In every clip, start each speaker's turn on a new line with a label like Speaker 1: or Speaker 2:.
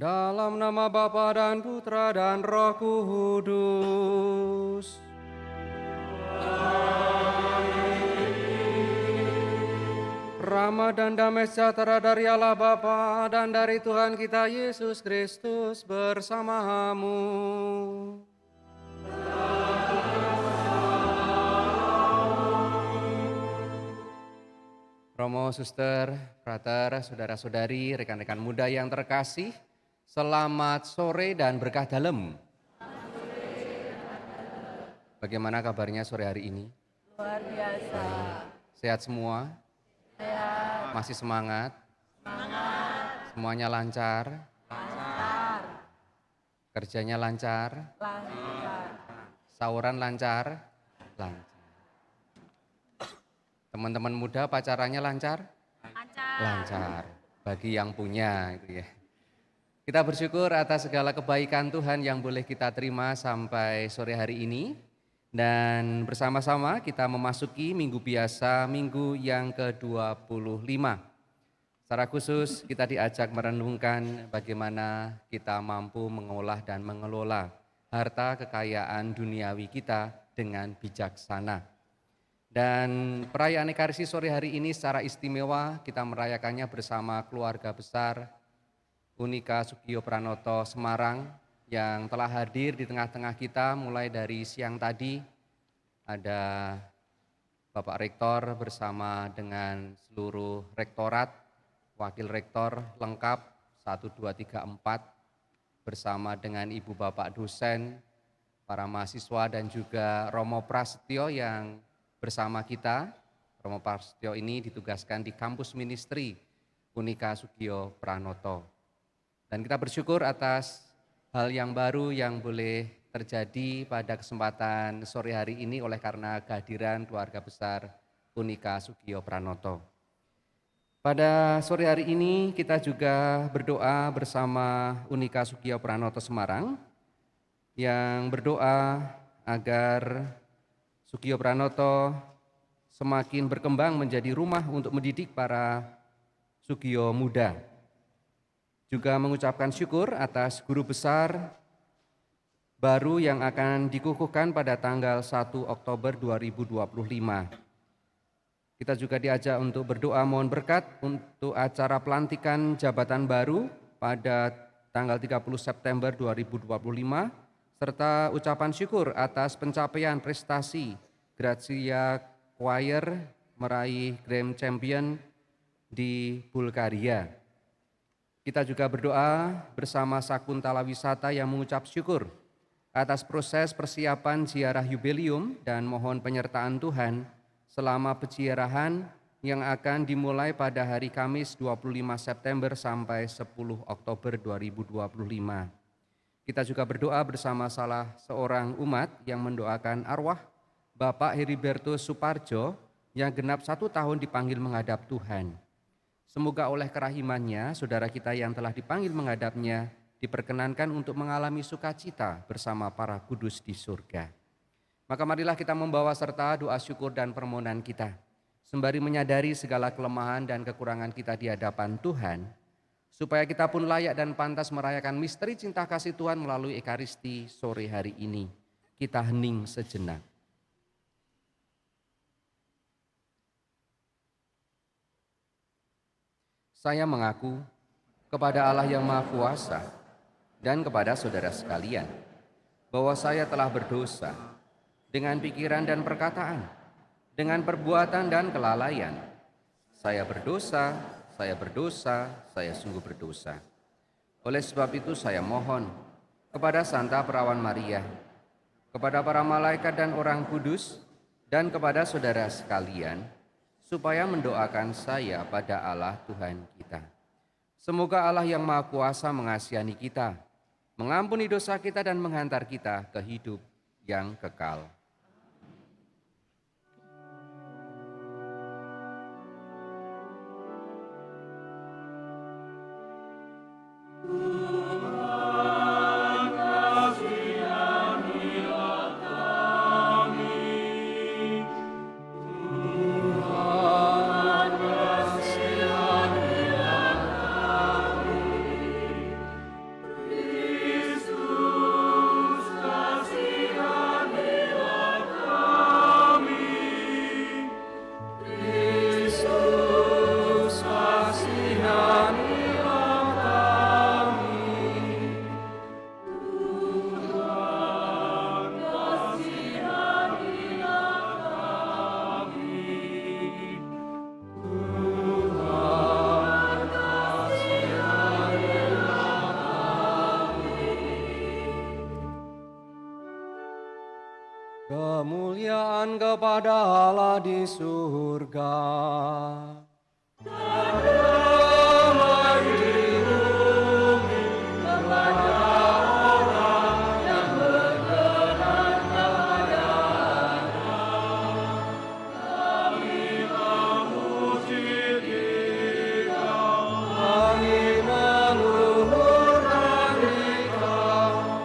Speaker 1: Dalam nama Bapa dan Putra dan Roh Kudus. Rahmat dan damai sejahtera dari Allah Bapa dan dari Tuhan kita Yesus Kristus bersamamu. Romo, suster, frater, saudara-saudari, rekan-rekan muda yang terkasih, selamat sore dan berkah dalam. Bagaimana kabarnya sore hari ini?
Speaker 2: Luar biasa.
Speaker 1: Sehat semua?
Speaker 2: Sehat.
Speaker 1: Masih semangat? Semuanya lancar? Kerjanya lancar? Sauran lancar? Lancar. Teman-teman muda pacarannya lancar? Lancar. Bagi yang punya gitu ya. Kita bersyukur atas segala kebaikan Tuhan yang boleh kita terima sampai sore hari ini. Dan bersama-sama kita memasuki minggu biasa, minggu yang ke-25. Secara khusus kita diajak merenungkan bagaimana kita mampu mengolah dan mengelola harta kekayaan duniawi kita dengan bijaksana. Dan perayaan Ekaristi sore hari ini secara istimewa kita merayakannya bersama keluarga besar Unika Sugio Pranoto Semarang yang telah hadir di tengah-tengah kita mulai dari siang tadi. Ada Bapak Rektor bersama dengan seluruh rektorat, wakil rektor lengkap 1, 2, 3, 4 bersama dengan Ibu Bapak dosen, para mahasiswa dan juga Romo Prasetyo yang bersama kita. Romo Prasetyo ini ditugaskan di kampus ministry Unika Sugio Pranoto. Dan kita bersyukur atas hal yang baru yang boleh terjadi pada kesempatan sore hari ini oleh karena kehadiran keluarga besar Unika Sugio Pranoto. Pada sore hari ini kita juga berdoa bersama Unika Sugio Pranoto Semarang yang berdoa agar Sugio Pranoto semakin berkembang menjadi rumah untuk mendidik para Sugio muda. Juga mengucapkan syukur atas guru besar baru yang akan dikukuhkan pada tanggal 1 Oktober 2025. Kita juga diajak untuk berdoa mohon berkat untuk acara pelantikan jabatan baru pada tanggal 30 September 2025, serta ucapan syukur atas pencapaian prestasi Grazia Choir meraih Grand Champion di Bulgaria. Kita juga berdoa bersama Sakuntala Wisata yang mengucap syukur atas proses persiapan ziarah jubileum dan mohon penyertaan Tuhan selama peziarahan yang akan dimulai pada hari Kamis 25 September sampai 10 Oktober 2025. Kita juga berdoa bersama salah seorang umat yang mendoakan arwah Bapak Heribertus Suparjo yang genap 1 tahun dipanggil menghadap Tuhan. Semoga oleh kerahimannya, saudara kita yang telah dipanggil menghadapnya diperkenankan untuk mengalami sukacita bersama para kudus di surga. Maka marilah kita membawa serta doa syukur dan permohonan kita, sembari menyadari segala kelemahan dan kekurangan kita di hadapan Tuhan, supaya kita pun layak dan pantas merayakan misteri cinta kasih Tuhan melalui Ekaristi sore hari ini. Kita hening sejenak. Saya mengaku kepada Allah yang Maha Kuasa dan kepada saudara sekalian bahwa saya telah berdosa dengan pikiran dan perkataan, dengan perbuatan dan kelalaian. Saya berdosa, saya berdosa, saya sungguh berdosa. Oleh sebab itu saya mohon kepada Santa Perawan Maria, kepada para malaikat dan orang kudus, dan kepada saudara sekalian, supaya mendoakan saya pada Allah Tuhan kita. Semoga Allah yang Maha Kuasa mengasihani kita, mengampuni dosa kita dan menghantar kita ke hidup yang kekal. Kemuliaan kepada Allah di surga. Damai di bumi kepada orang yang berkenan kepadanya. Kami memuji Dikau, kami meluhurkan Dikau.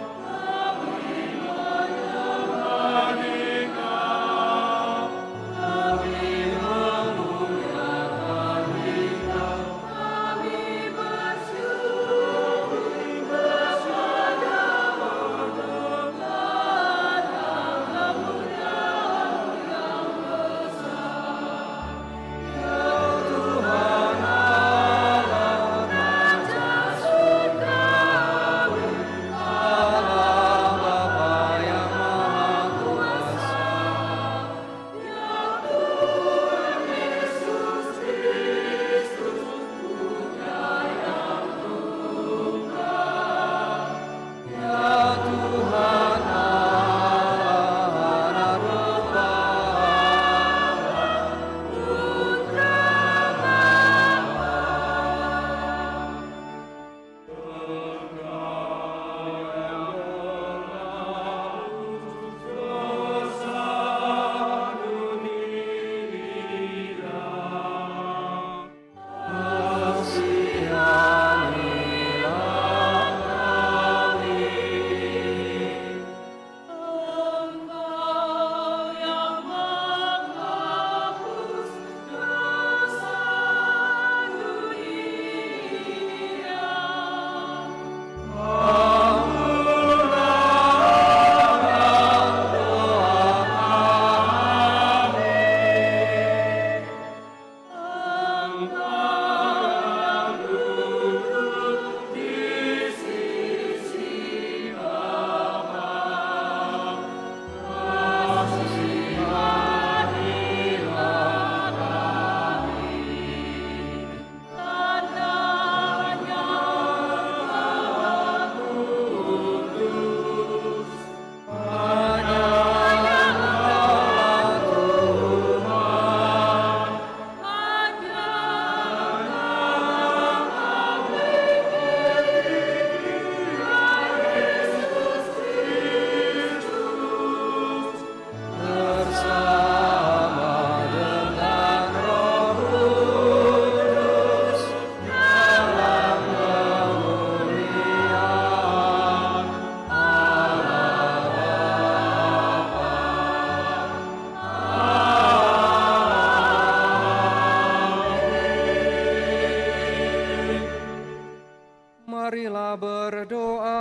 Speaker 1: Marilah berdoa.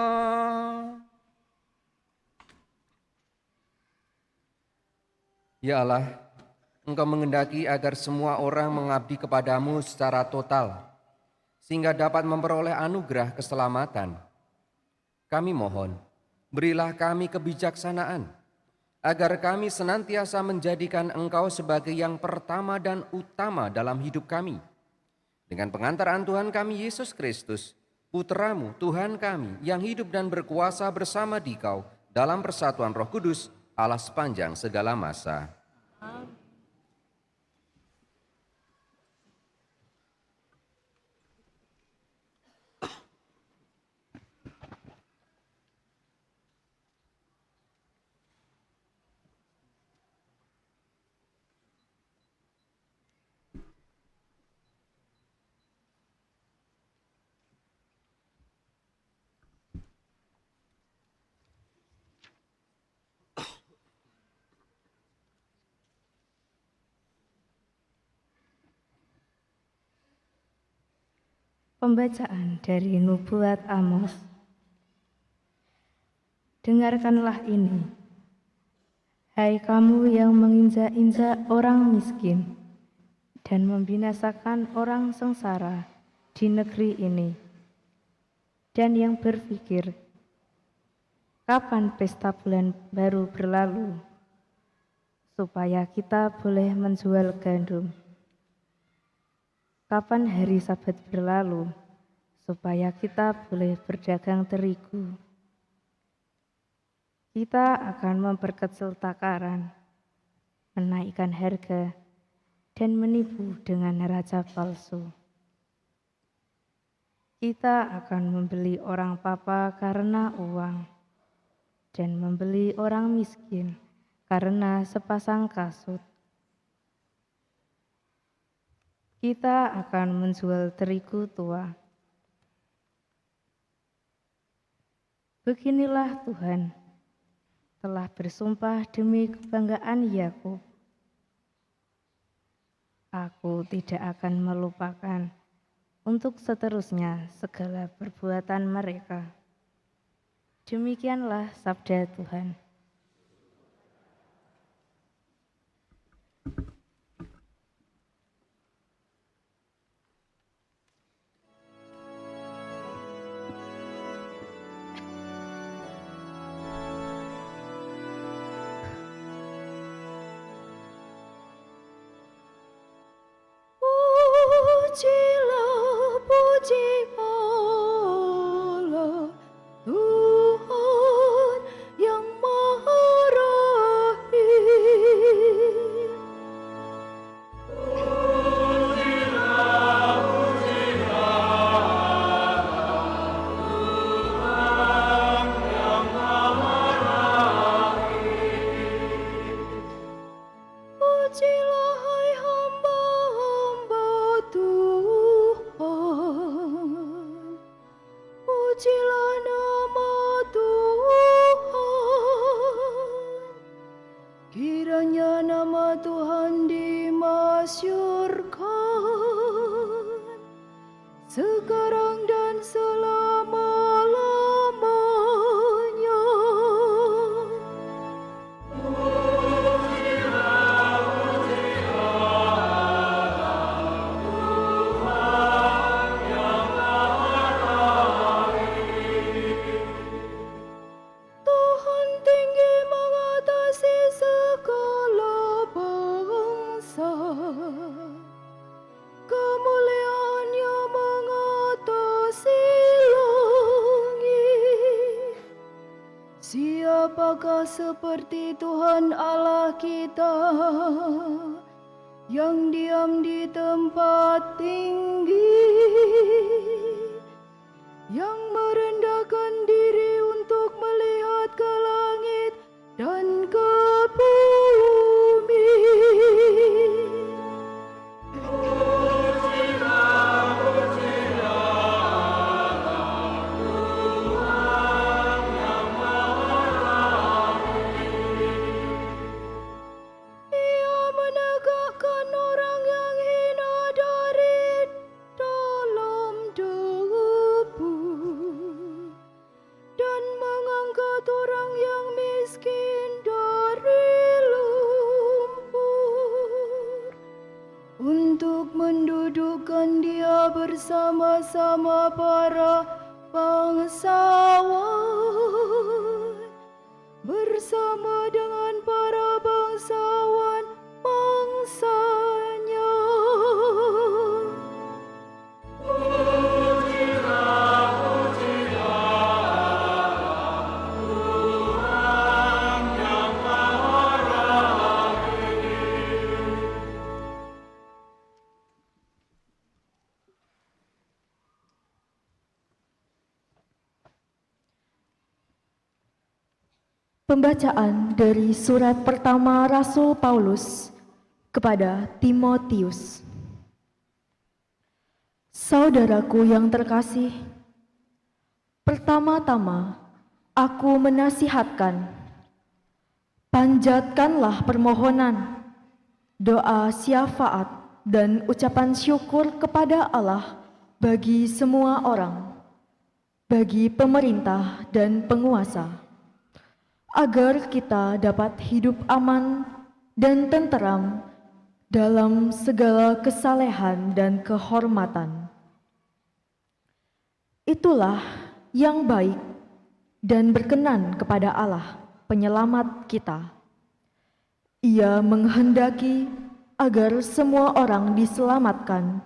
Speaker 1: Ya Allah, Engkau mengendaki agar semua orang mengabdi kepadamu secara total, sehingga dapat memperoleh anugerah keselamatan. Kami mohon, berilah kami kebijaksanaan,
Speaker 3: agar kami senantiasa menjadikan Engkau sebagai yang pertama dan utama dalam hidup kami. Dengan pengantaran Tuhan kami Yesus Kristus, Putra-Mu, Tuhan kami, yang hidup dan berkuasa bersama Dikau dalam persatuan Roh Kudus, Allah sepanjang segala masa.
Speaker 4: Pembacaan dari Nubuat Amos. Dengarkanlah ini, hai kamu yang menginjak-injak orang miskin dan membinasakan orang sengsara di negeri ini, dan yang berpikir, kapan pesta bulan baru berlalu, supaya kita boleh menjual gandum. Kapan hari Sabat berlalu, supaya kita boleh berdagang terigu. Kita akan memperkecil takaran, menaikkan harga, dan menipu dengan neraca palsu. Kita akan membeli orang papa karena uang, dan membeli orang miskin karena sepasang kasut. Kita akan menjual terigu tua. Beginilah Tuhan telah bersumpah demi kebanggaan Yakub. Aku tidak akan melupakan untuk seterusnya segala perbuatan mereka. Demikianlah sabda Tuhan.
Speaker 2: Pujilah, puji Allah, Tuhan yang Maha Rahim. Pujilah, hai hamba-hamba Tuhan. Pujilah nama Tuhan. Kiranya nama Tuhan dimasyhurkan sekarang dan selama-lamanya. Tuhan tinggi mengatasi segala bangsa, kemuliaan-Nya mengatasi langit. Siapakah seperti Tuhan Allah kita, yang diam di tempat tinggi, yang merendahkan diri untuk melihat ke langit dan ke bumi. Ia menegakkan orang yang hina dari dalam debu, dan mengangkat orang yang miskin dari lumpur, untuk mendudukkan dia bersama-sama para bangsawan, bersama dengan para bangsawan mangsanya. Pembacaan dari surat pertama Rasul Paulus kepada Timotius. Saudaraku yang terkasih, pertama-tama aku menasihatkan, panjatkanlah permohonan, doa syafaat dan ucapan syukur kepada Allah bagi semua orang, bagi pemerintah dan penguasa, agar kita dapat hidup aman dan tenteram dalam segala kesalehan dan kehormatan. Itulah yang baik dan berkenan kepada Allah, penyelamat kita. Ia menghendaki agar semua orang diselamatkan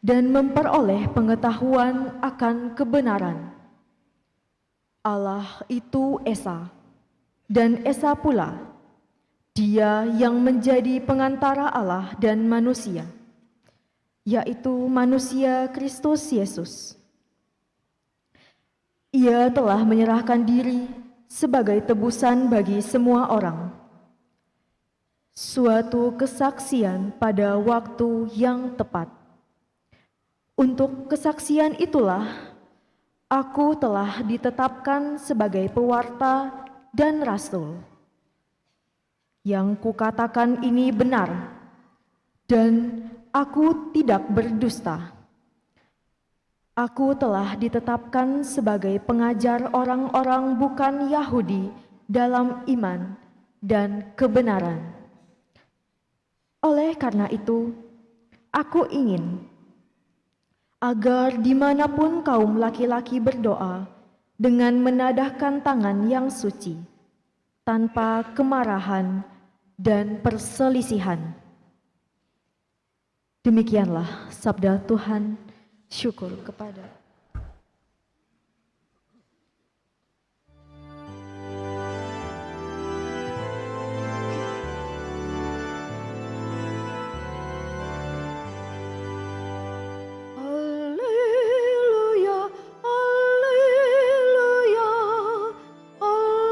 Speaker 2: dan memperoleh pengetahuan akan kebenaran. Allah itu Esa, dan Esa pula, Dia yang menjadi pengantara Allah dan manusia, yaitu manusia Kristus Yesus. Ia telah menyerahkan diri sebagai tebusan bagi semua orang, suatu kesaksian pada waktu yang tepat. Untuk kesaksian itulah aku telah ditetapkan sebagai pewarta dan rasul. Yang kukatakan ini benar, dan aku tidak berdusta. Aku telah ditetapkan sebagai pengajar orang-orang bukan Yahudi dalam iman dan kebenaran. Oleh karena itu, aku ingin agar dimanapun kaum laki-laki berdoa dengan menadahkan tangan yang suci, tanpa kemarahan dan perselisihan. Demikianlah sabda Tuhan. Syukur kepada Haleluya, haleluya, haleluya.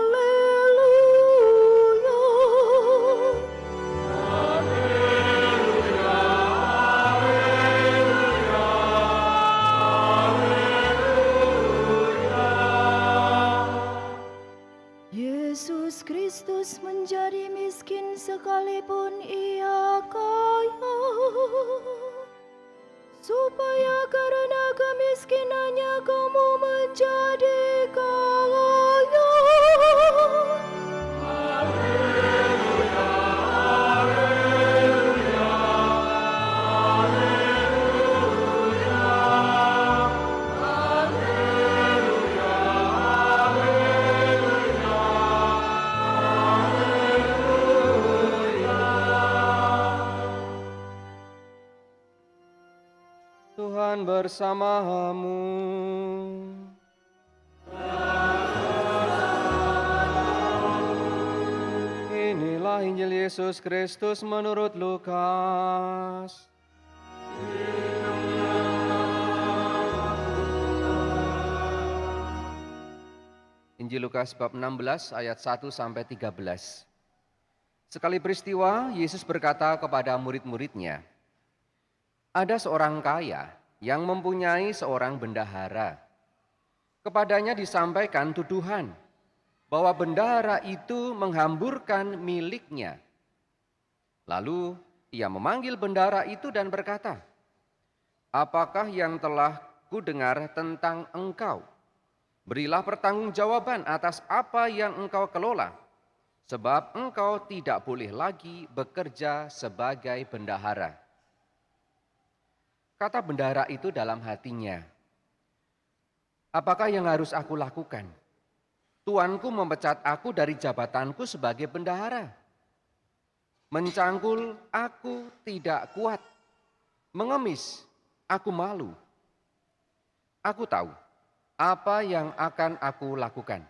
Speaker 2: Yesus Kristus menjadi miskin sekalipun Ia kaya, supaya karena kemiskinannya kamu menjadi kaya.
Speaker 3: Tuhan bersamamu. Inilah Injil Yesus Kristus menurut Lukas. Injil Lukas bab 16 ayat 1 sampai 13. Sekali peristiwa, Yesus berkata kepada murid-muridnya, ada seorang kaya yang mempunyai seorang bendahara. Kepadanya disampaikan tuduhan bahwa bendahara itu menghamburkan miliknya. Lalu ia memanggil bendahara itu dan berkata, apakah yang telah kudengar tentang engkau? Berilah pertanggungjawaban atas apa yang engkau kelola, sebab engkau tidak boleh lagi bekerja sebagai bendahara. Kata bendahara itu dalam hatinya, apakah yang harus aku lakukan? Tuanku memecat aku dari jabatanku sebagai bendahara. Mencangkul, aku tidak kuat. Mengemis, aku malu. Aku tahu apa yang akan aku lakukan,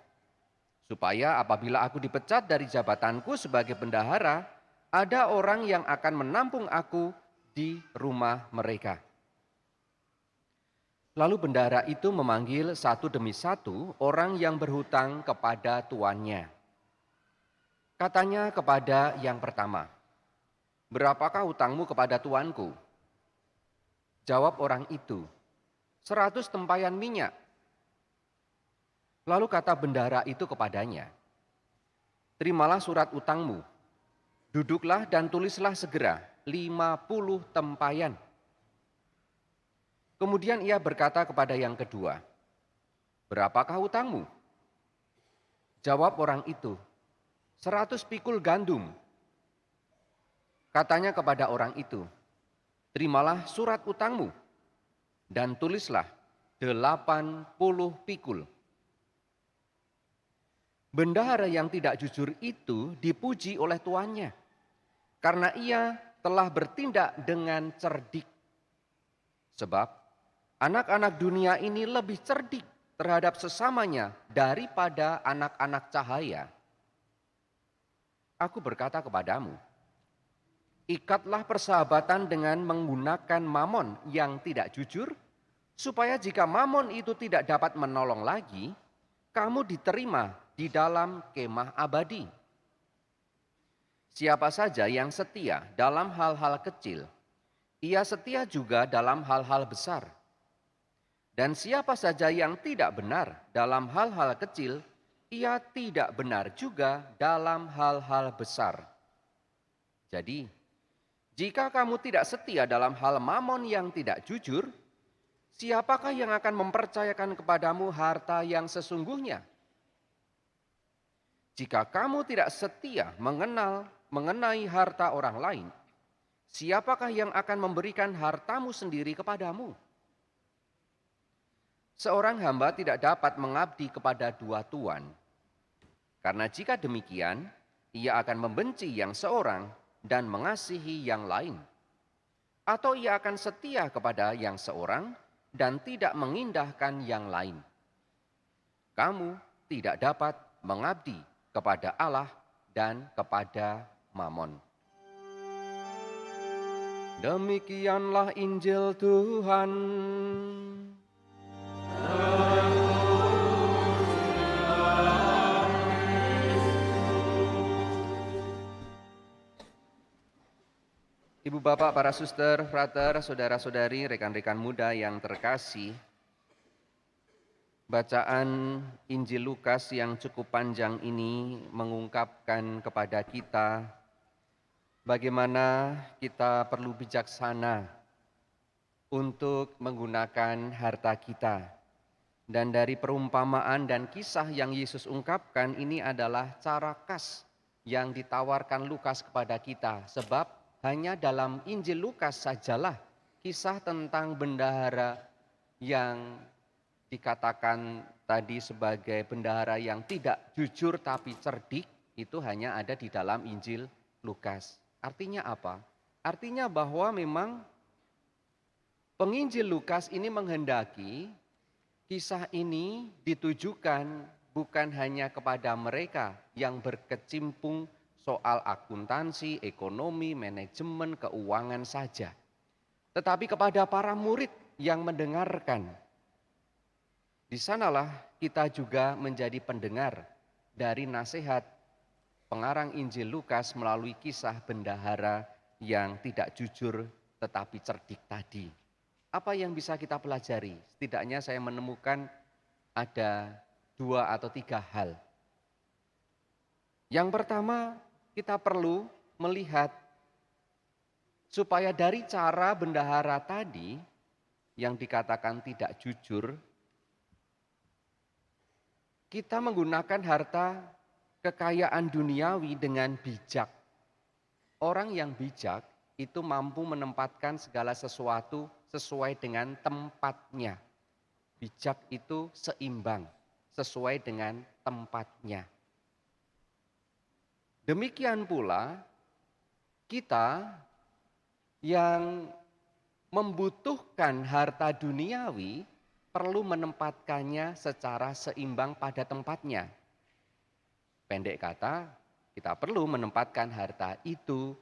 Speaker 3: supaya apabila aku dipecat dari jabatanku sebagai bendahara, ada orang yang akan menampung aku di rumah mereka. Lalu bendahara itu memanggil satu demi satu orang yang berhutang kepada tuannya. Katanya kepada yang pertama, "Berapakah hutangmu kepada tuanku?" Jawab orang itu, 100 tempayan minyak. Lalu kata bendahara itu kepadanya, "Terimalah surat utangmu, duduklah dan tulislah segera 50 tempayan." Kemudian ia berkata kepada yang kedua, "Berapakah hutangmu?" Jawab orang itu, 100 pikul gandum. Katanya kepada orang itu, "Terimalah surat utangmu dan tulislah 80 pikul." Bendahara yang tidak jujur itu dipuji oleh tuannya karena ia telah bertindak dengan cerdik. Sebab anak-anak dunia ini lebih cerdik terhadap sesamanya daripada anak-anak cahaya. Aku berkata kepadamu, ikatlah persahabatan dengan menggunakan mamon yang tidak jujur, supaya jika mamon itu tidak dapat menolong lagi, kamu diterima di dalam kemah abadi. Siapa saja yang setia dalam hal-hal kecil, ia setia juga dalam hal-hal besar. Dan siapa saja yang tidak benar dalam hal-hal kecil, ia tidak benar juga dalam hal-hal besar. Jadi, jika kamu tidak setia dalam hal mamon yang tidak jujur, siapakah yang akan mempercayakan kepadamu harta yang sesungguhnya? Jika kamu tidak setia mengenai harta orang lain, siapakah yang akan memberikan hartamu sendiri kepadamu? Seorang hamba tidak dapat mengabdi kepada dua tuan, karena jika demikian, ia akan membenci yang seorang dan mengasihi yang lain. Atau ia akan setia kepada yang seorang dan tidak mengindahkan yang lain. Kamu tidak dapat mengabdi kepada Allah dan kepada Mamon. Demikianlah Injil Tuhan. Ibu bapak, para suster, frater, saudara-saudari, rekan-rekan muda yang terkasih, bacaan Injil Lukas yang cukup panjang ini mengungkapkan kepada kita bagaimana kita perlu bijaksana untuk menggunakan harta kita. Dan dari perumpamaan dan kisah yang Yesus ungkapkan ini adalah cara khas yang ditawarkan Lukas kepada kita. Sebab hanya dalam Injil Lukas sajalah kisah tentang bendahara yang dikatakan tadi sebagai bendahara yang tidak jujur tapi cerdik, itu hanya ada di dalam Injil Lukas. Artinya apa? Artinya bahwa memang penginjil Lukas ini menghendaki kisah ini ditujukan bukan hanya kepada mereka yang berkecimpung soal akuntansi, ekonomi, manajemen, keuangan saja, tetapi kepada para murid yang mendengarkan. Di sanalah kita juga menjadi pendengar dari nasihat pengarang Injil Lukas melalui kisah bendahara yang tidak jujur tetapi cerdik tadi. Apa yang bisa kita pelajari? Setidaknya saya menemukan ada 2 atau 3 hal. Yang pertama, kita perlu melihat supaya dari cara bendahara tadi yang dikatakan tidak jujur, kita menggunakan harta kekayaan duniawi dengan bijak. Orang yang bijak itu mampu menempatkan segala sesuatu sesuai dengan tempatnya. Bijak itu seimbang, sesuai dengan tempatnya. Demikian pula kita yang membutuhkan harta duniawi perlu menempatkannya secara seimbang pada tempatnya. Pendek kata, kita perlu menempatkan harta itu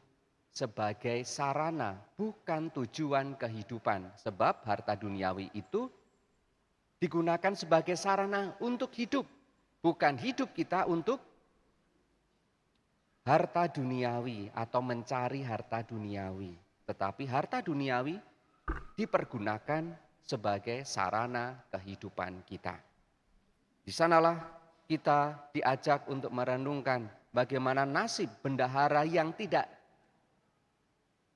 Speaker 3: sebagai sarana, bukan tujuan kehidupan. Sebab harta duniawi itu digunakan sebagai sarana untuk hidup, bukan hidup kita untuk harta duniawi atau mencari harta duniawi. Tetapi harta duniawi dipergunakan sebagai sarana kehidupan kita. Di sanalah kita diajak untuk merenungkan bagaimana nasib bendahara yang tidak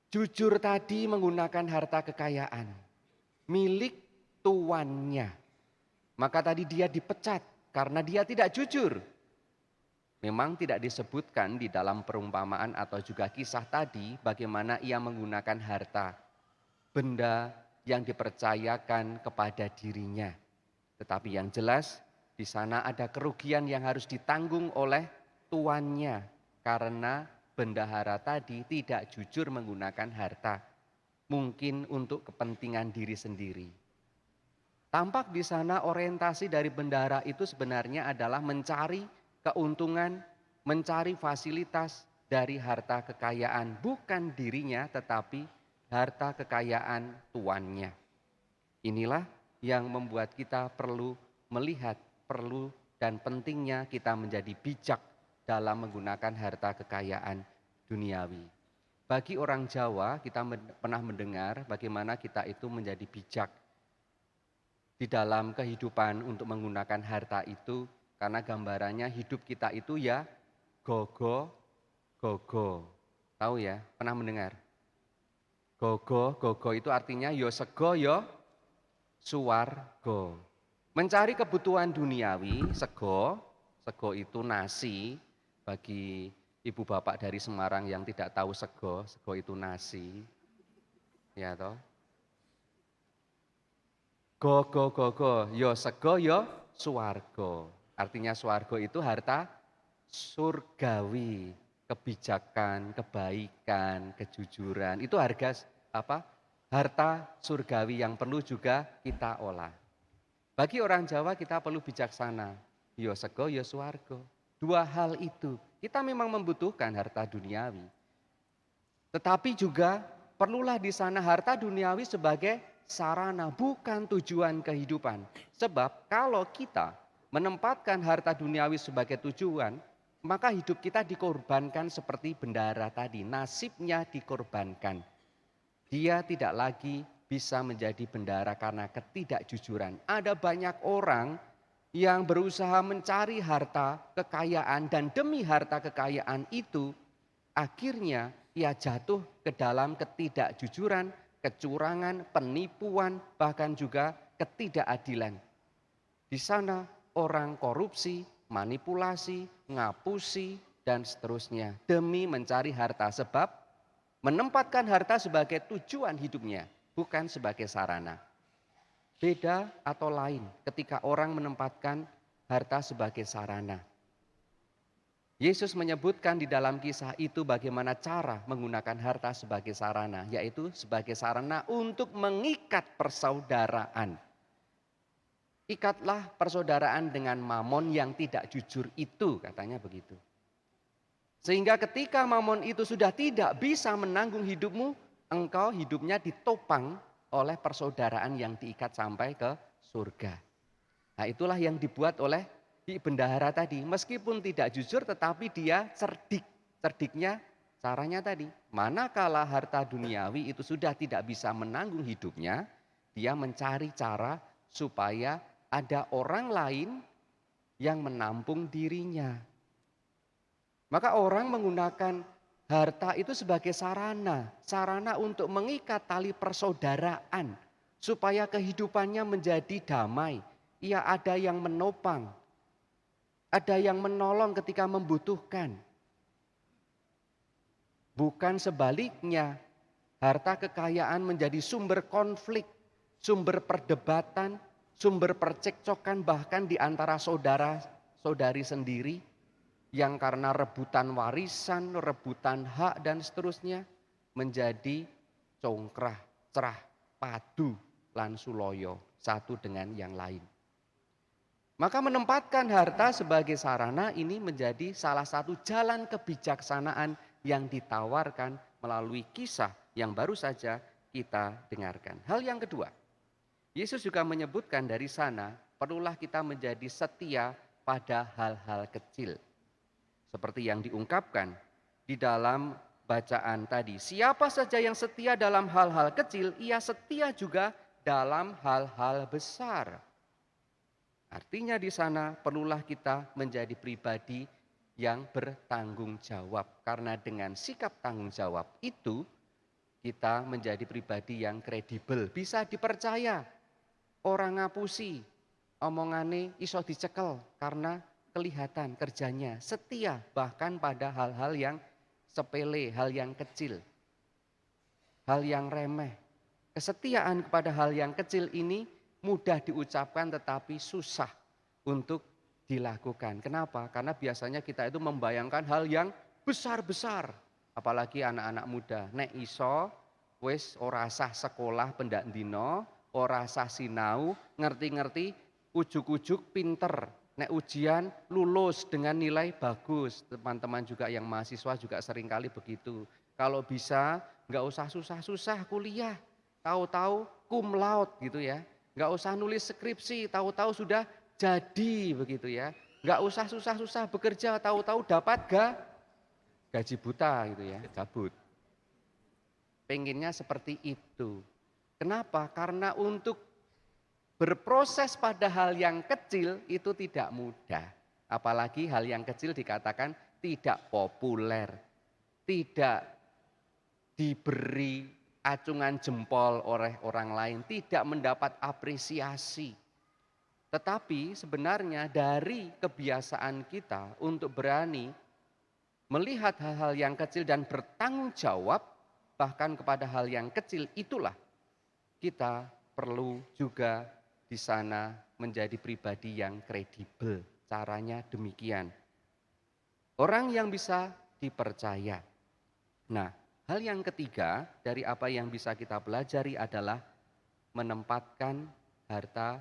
Speaker 3: jujur tadi menggunakan harta kekayaan milik tuannya. Maka tadi dia dipecat karena dia tidak jujur. Memang tidak disebutkan di dalam perumpamaan atau juga kisah tadi bagaimana ia menggunakan harta, benda yang dipercayakan kepada dirinya. Tetapi yang jelas di sana ada kerugian yang harus ditanggung oleh tuannya karena bendahara tadi tidak jujur menggunakan harta, mungkin untuk kepentingan diri sendiri. Tampak di sana orientasi dari bendahara itu sebenarnya adalah mencari keuntungan, mencari fasilitas dari harta kekayaan, bukan dirinya tetapi harta kekayaan tuannya. Inilah yang membuat kita perlu melihat, perlu dan pentingnya kita menjadi bijak dalam menggunakan harta kekayaan duniawi. Bagi orang Jawa kita pernah mendengar bagaimana kita itu menjadi bijak di dalam kehidupan untuk menggunakan harta itu, karena gambarannya hidup kita itu ya gogo. Tahu ya, pernah mendengar? Gogo itu artinya yo sego yo suwargo. Mencari kebutuhan duniawi, sego itu nasi. Bagi ibu bapak dari Semarang yang tidak tahu sego itu nasi. Ya toh. Go, yo sego yo suwargo. Artinya suwargo itu harta surgawi, kebijakan, kebaikan, kejujuran. Itu harta surgawi yang perlu juga kita olah. Bagi orang Jawa kita perlu bijaksana. Yo sego, yo suwargo. Dua hal itu. Kita memang membutuhkan harta duniawi. Tetapi juga perlulah di sana harta duniawi sebagai sarana, bukan tujuan kehidupan. Sebab kalau kita menempatkan harta duniawi sebagai tujuan, maka hidup kita dikorbankan seperti bendahara tadi. Nasibnya dikorbankan. Dia tidak lagi bisa menjadi bendahara karena ketidakjujuran. Ada banyak orang yang berusaha mencari harta kekayaan dan demi harta kekayaan itu akhirnya ia jatuh ke dalam ketidakjujuran, kecurangan, penipuan, bahkan juga ketidakadilan. Di sana orang korupsi, manipulasi, ngapusi, dan seterusnya demi mencari harta, sebab menempatkan harta sebagai tujuan hidupnya, bukan sebagai sarana. Beda atau lain ketika orang menempatkan harta sebagai sarana. Yesus menyebutkan di dalam kisah itu bagaimana cara menggunakan harta sebagai sarana, yaitu sebagai sarana untuk mengikat persaudaraan. Ikatlah persaudaraan dengan mamon yang tidak jujur itu, katanya begitu. Sehingga ketika mamon itu sudah tidak bisa menanggung hidupmu, engkau hidupnya ditopang oleh persaudaraan yang diikat sampai ke surga. Nah, itulah yang dibuat oleh di bendahara tadi. Meskipun tidak jujur tetapi dia cerdik. Cerdiknya caranya tadi. Manakala harta duniawi itu sudah tidak bisa menanggung hidupnya, dia mencari cara supaya ada orang lain yang menampung dirinya. Maka orang menggunakan harta itu sebagai sarana untuk mengikat tali persaudaraan supaya kehidupannya menjadi damai. Ia ada yang menopang, ada yang menolong ketika membutuhkan. Bukan sebaliknya, harta kekayaan menjadi sumber konflik, sumber perdebatan, sumber percekcokan bahkan di antara saudara-saudari sendiri. yang karena rebutan warisan, rebutan hak dan seterusnya menjadi congkrah, cerah, padu, lan suloyo satu dengan yang lain. Maka menempatkan harta sebagai sarana ini menjadi salah satu jalan kebijaksanaan yang ditawarkan melalui kisah yang baru saja kita dengarkan. Hal yang kedua, Yesus juga menyebutkan dari sana perlulah kita menjadi setia pada hal-hal kecil. Seperti yang diungkapkan di dalam bacaan tadi. Siapa saja yang setia dalam hal-hal kecil, ia setia juga dalam hal-hal besar. Artinya di sana perlulah kita menjadi pribadi yang bertanggung jawab. Karena dengan sikap tanggung jawab itu kita menjadi pribadi yang kredibel, bisa dipercaya. Orang ngapusi, omongane iso dicekel karena kelihatan kerjanya setia bahkan pada hal-hal yang sepele, hal yang kecil, hal yang remeh. Kesetiaan kepada hal yang kecil ini mudah diucapkan tetapi susah untuk dilakukan. Kenapa? Karena biasanya kita itu membayangkan hal yang besar-besar. Apalagi anak-anak muda. Nek iso, wis ora sah sekolah pendak dino, ora sah sinau, ngerti-ngerti, ujuk-ujuk pinter. Nek ujian lulus dengan nilai bagus. Teman-teman juga yang mahasiswa juga seringkali begitu. Kalau bisa nggak usah susah-susah kuliah. Tahu-tahu cum laude gitu ya. Nggak usah nulis skripsi, tahu-tahu sudah jadi begitu ya. Nggak usah susah-susah bekerja, tahu-tahu dapat gaji buta gitu ya, gabut. Pengennya seperti itu. Kenapa? Karena untuk berproses pada hal yang kecil itu tidak mudah. Apalagi hal yang kecil dikatakan tidak populer, tidak diberi acungan jempol oleh orang lain, tidak mendapat apresiasi. Tetapi sebenarnya dari kebiasaan kita untuk berani melihat hal-hal yang kecil dan bertanggung jawab bahkan kepada hal yang kecil itulah kita perlu juga di sana menjadi pribadi yang kredibel. Caranya demikian. Orang yang bisa dipercaya. Nah, hal yang ketiga dari apa yang bisa kita pelajari adalah menempatkan harta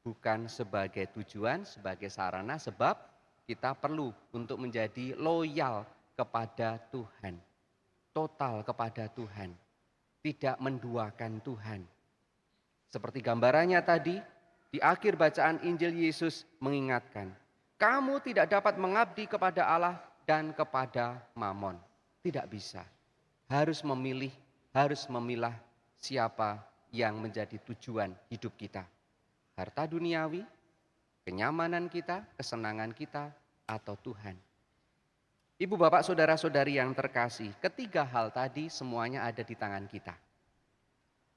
Speaker 3: bukan sebagai tujuan, sebagai sarana, sebab kita perlu untuk menjadi loyal kepada Tuhan. Total kepada Tuhan. Tidak menduakan Tuhan. Seperti gambarannya tadi, di akhir bacaan Injil Yesus mengingatkan, kamu tidak dapat mengabdi kepada Allah dan kepada Mamon. Tidak bisa. Harus memilih, harus memilah siapa yang menjadi tujuan hidup kita. Harta duniawi, kenyamanan kita, kesenangan kita, atau Tuhan. Ibu, bapak, saudara-saudari yang terkasih, ketiga hal tadi semuanya ada di tangan kita.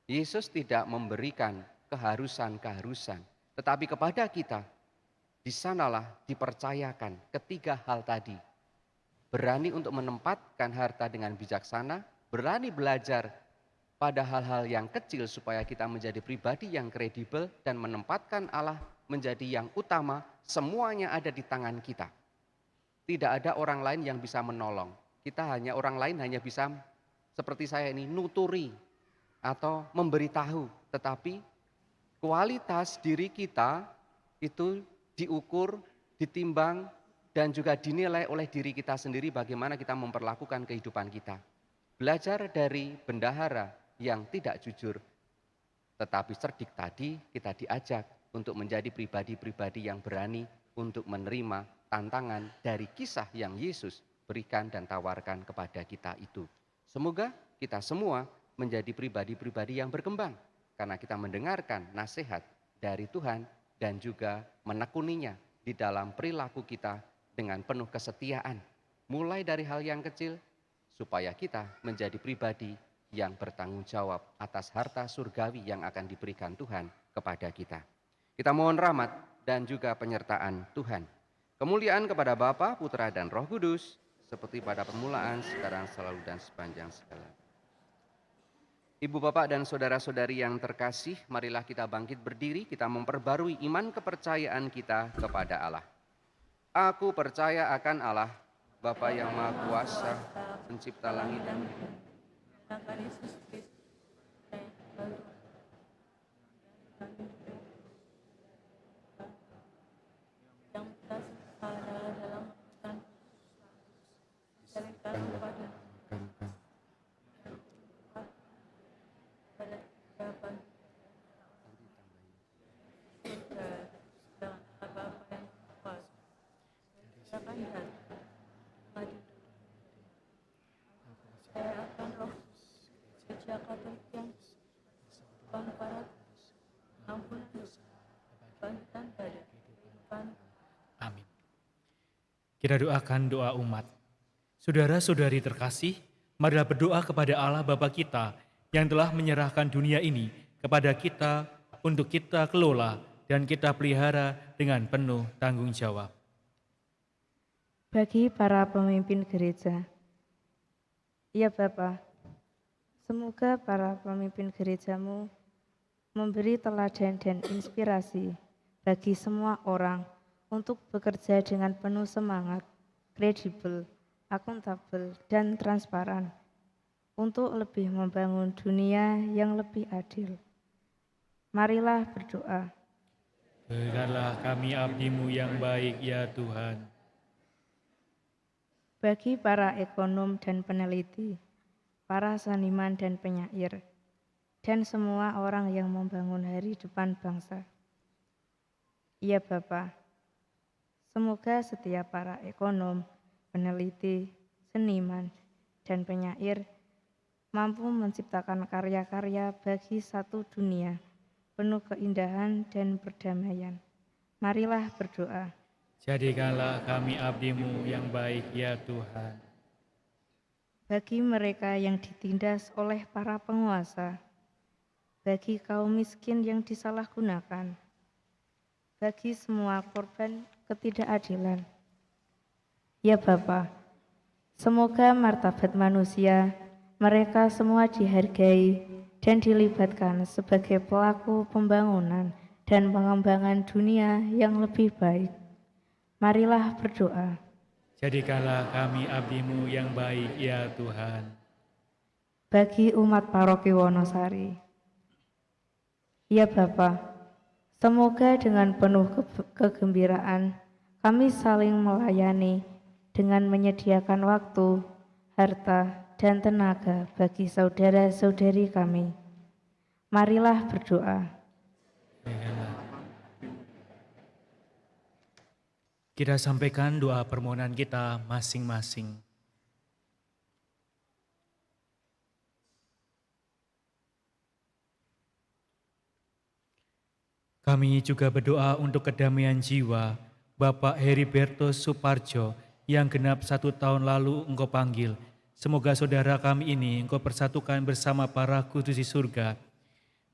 Speaker 3: Yesus tidak memberikan keharusan-keharusan, tetapi kepada kita, di sanalah dipercayakan ketiga hal tadi. Berani untuk menempatkan harta dengan bijaksana, berani belajar pada hal-hal yang kecil supaya kita menjadi pribadi yang kredibel dan menempatkan Allah menjadi yang utama, semuanya ada di tangan kita. Tidak ada orang lain yang bisa menolong. Orang lain hanya bisa seperti saya ini nuturi atau memberitahu, tetapi kualitas diri kita itu diukur, ditimbang, dan juga dinilai oleh diri kita sendiri bagaimana kita memperlakukan kehidupan kita. Belajar dari bendahara yang tidak jujur, tetapi cerdik tadi kita diajak untuk menjadi pribadi-pribadi yang berani untuk menerima tantangan dari kisah yang Yesus berikan dan tawarkan kepada kita itu. Semoga kita semua menjadi pribadi-pribadi yang berkembang karena kita mendengarkan nasihat dari Tuhan dan juga menekuninya di dalam perilaku kita dengan penuh kesetiaan, mulai dari hal yang kecil, supaya kita menjadi pribadi yang bertanggung jawab atas harta surgawi yang akan diberikan Tuhan kepada kita. Kita mohon rahmat dan juga penyertaan Tuhan. Kemuliaan kepada Bapa, Putra, dan Roh Kudus, seperti pada permulaan, sekarang, selalu, dan sepanjang segala. Ibu, bapak, dan saudara-saudari yang terkasih, marilah kita bangkit berdiri, kita memperbarui iman kepercayaan kita kepada Allah. Aku percaya akan Allah, Bapa yang Maha Kuasa, pencipta langit dan bumi.
Speaker 5: Amin. Kita doakan doa umat. Saudara-saudari terkasih, marilah berdoa kepada Allah Bapa kita yang telah menyerahkan dunia ini kepada kita untuk kita kelola dan kita pelihara dengan penuh tanggung jawab.
Speaker 4: Bagi para pemimpin gereja, ya Bapa, semoga para pemimpin gerejamu memberi teladan dan inspirasi bagi semua orang untuk bekerja dengan penuh semangat, kredibel, akuntabel, dan transparan untuk lebih membangun dunia yang lebih adil. Marilah berdoa.
Speaker 5: Berikanlah kami abdi-Mu yang baik ya Tuhan.
Speaker 4: Bagi para ekonom dan peneliti, para seniman dan penyair, dan semua orang yang membangun hari depan bangsa. Ya Bapa, semoga setiap para ekonom, peneliti, seniman, dan penyair mampu menciptakan karya-karya bagi satu dunia penuh keindahan dan perdamaian. Marilah berdoa.
Speaker 5: Jadikanlah kami abdi-Mu yang baik ya Tuhan.
Speaker 4: Bagi mereka yang ditindas oleh para penguasa, bagi kaum miskin yang disalahgunakan, bagi semua korban ketidakadilan. Ya Bapa, semoga martabat manusia, mereka semua dihargai dan dilibatkan sebagai pelaku pembangunan dan pengembangan dunia yang lebih baik. Marilah berdoa.
Speaker 5: Jadikanlah kami abdi-Mu yang baik ya Tuhan.
Speaker 4: Bagi umat paroki Wonosari, ya Bapa, semoga dengan penuh kegembiraan kami saling melayani dengan menyediakan waktu, harta, dan tenaga bagi saudara-saudari kami. Marilah berdoa.
Speaker 5: Kita sampaikan doa permohonan kita masing-masing. Kami juga berdoa untuk kedamaian jiwa Bapak Heriberto Suparjo yang genap 1 tahun lalu Engkau panggil. Semoga saudara kami ini Engkau persatukan bersama para kudus di surga.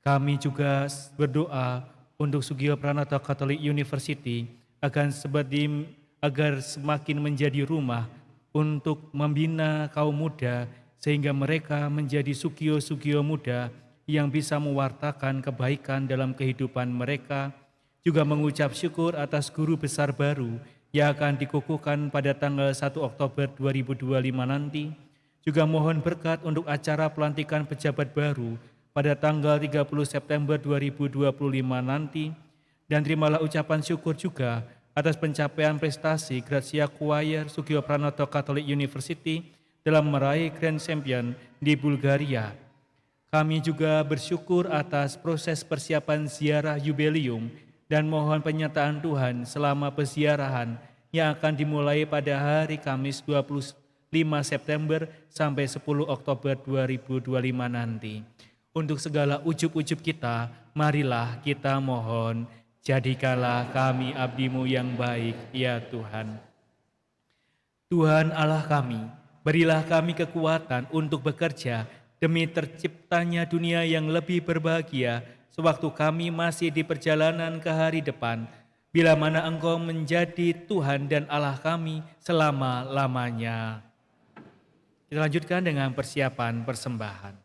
Speaker 5: Kami juga berdoa untuk Sugio Pranoto Catholic University agar semakin menjadi rumah untuk membina kaum muda sehingga mereka menjadi sugio-sugio muda yang bisa mewartakan kebaikan dalam kehidupan mereka. Juga mengucap syukur atas guru besar baru yang akan dikukuhkan pada tanggal 1 Oktober 2025 nanti. Juga mohon berkat untuk acara pelantikan pejabat baru pada tanggal 30 September 2025 nanti. Dan terimalah ucapan syukur juga atas pencapaian prestasi Grazia Choir Sugio Pranoto Catholic University dalam meraih Grand Champion di Bulgaria. Kami juga bersyukur atas proses persiapan ziarah jubileum dan mohon penyertaan Tuhan selama peziarahan yang akan dimulai pada hari Kamis 25 September sampai 10 Oktober 2025 nanti. Untuk segala ujub-ujub kita, marilah kita mohon, jadikanlah kami abdi-Mu yang baik, ya Tuhan. Tuhan Allah kami, berilah kami kekuatan untuk bekerja demi terciptanya dunia yang lebih berbahagia sewaktu kami masih di perjalanan ke hari depan, bila mana Engkau menjadi Tuhan dan Allah kami selama-lamanya. Kita lanjutkan dengan persiapan persembahan.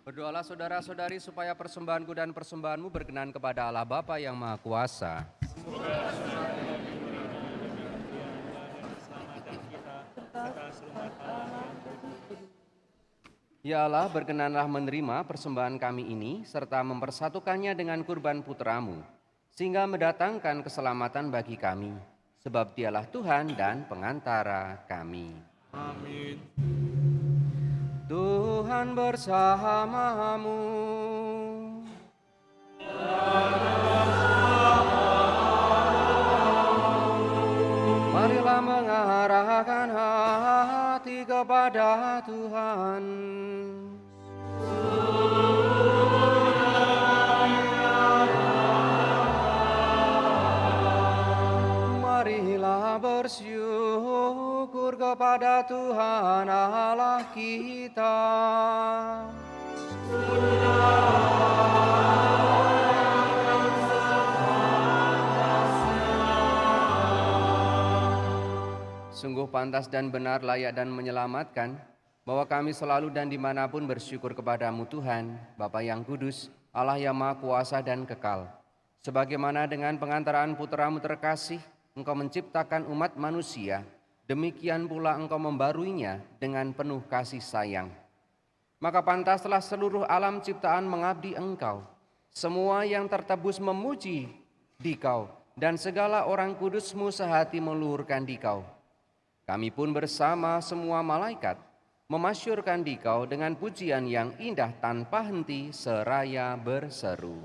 Speaker 1: Berdoalah saudara-saudari supaya persembahanku dan persembahanmu berkenan kepada Allah Bapa yang Maha Kuasa. Ya Allah, berkenanlah menerima persembahan kami ini, serta mempersatukannya dengan kurban putramu, sehingga mendatangkan keselamatan bagi kami, sebab dialah Tuhan dan pengantara kami.
Speaker 6: Amin.
Speaker 1: Tuhan bersamamu. Marilah mengarahkan hati kepada Tuhan. Marilah bersyukur kepada Tuhan Allah kita. Sungguh pantas dan benar, layak dan menyelamatkan, bahwa kami selalu dan dimanapun bersyukur kepadamu Tuhan, Bapa yang kudus, Allah yang Maha Kuasa dan kekal. Sebagaimana dengan pengantaraan putramu terkasih, Engkau menciptakan umat manusia, demikian pula Engkau membaruinya dengan penuh kasih sayang. Maka pantaslah seluruh alam ciptaan mengabdi Engkau, semua yang tertebus memuji Dikau, dan segala orang kudus-Mu sehati meluhurkan Dikau. Kami pun bersama semua malaikat memasyurkan Dikau dengan pujian yang indah tanpa henti seraya berseru.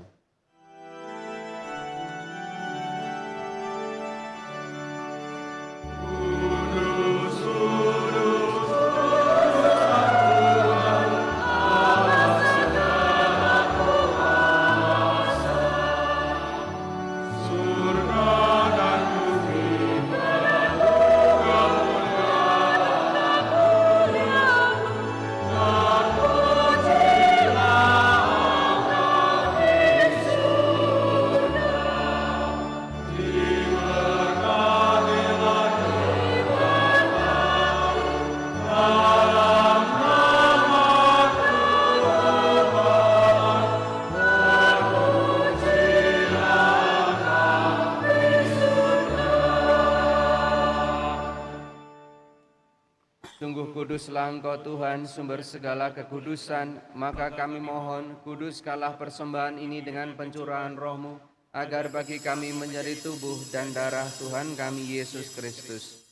Speaker 1: Sungguh kuduslah Engkau Tuhan, sumber segala kekudusan, maka kami mohon, kuduskanlah persembahan ini dengan pencurahan Roh-Mu, agar bagi kami menjadi tubuh dan darah Tuhan kami Yesus Kristus.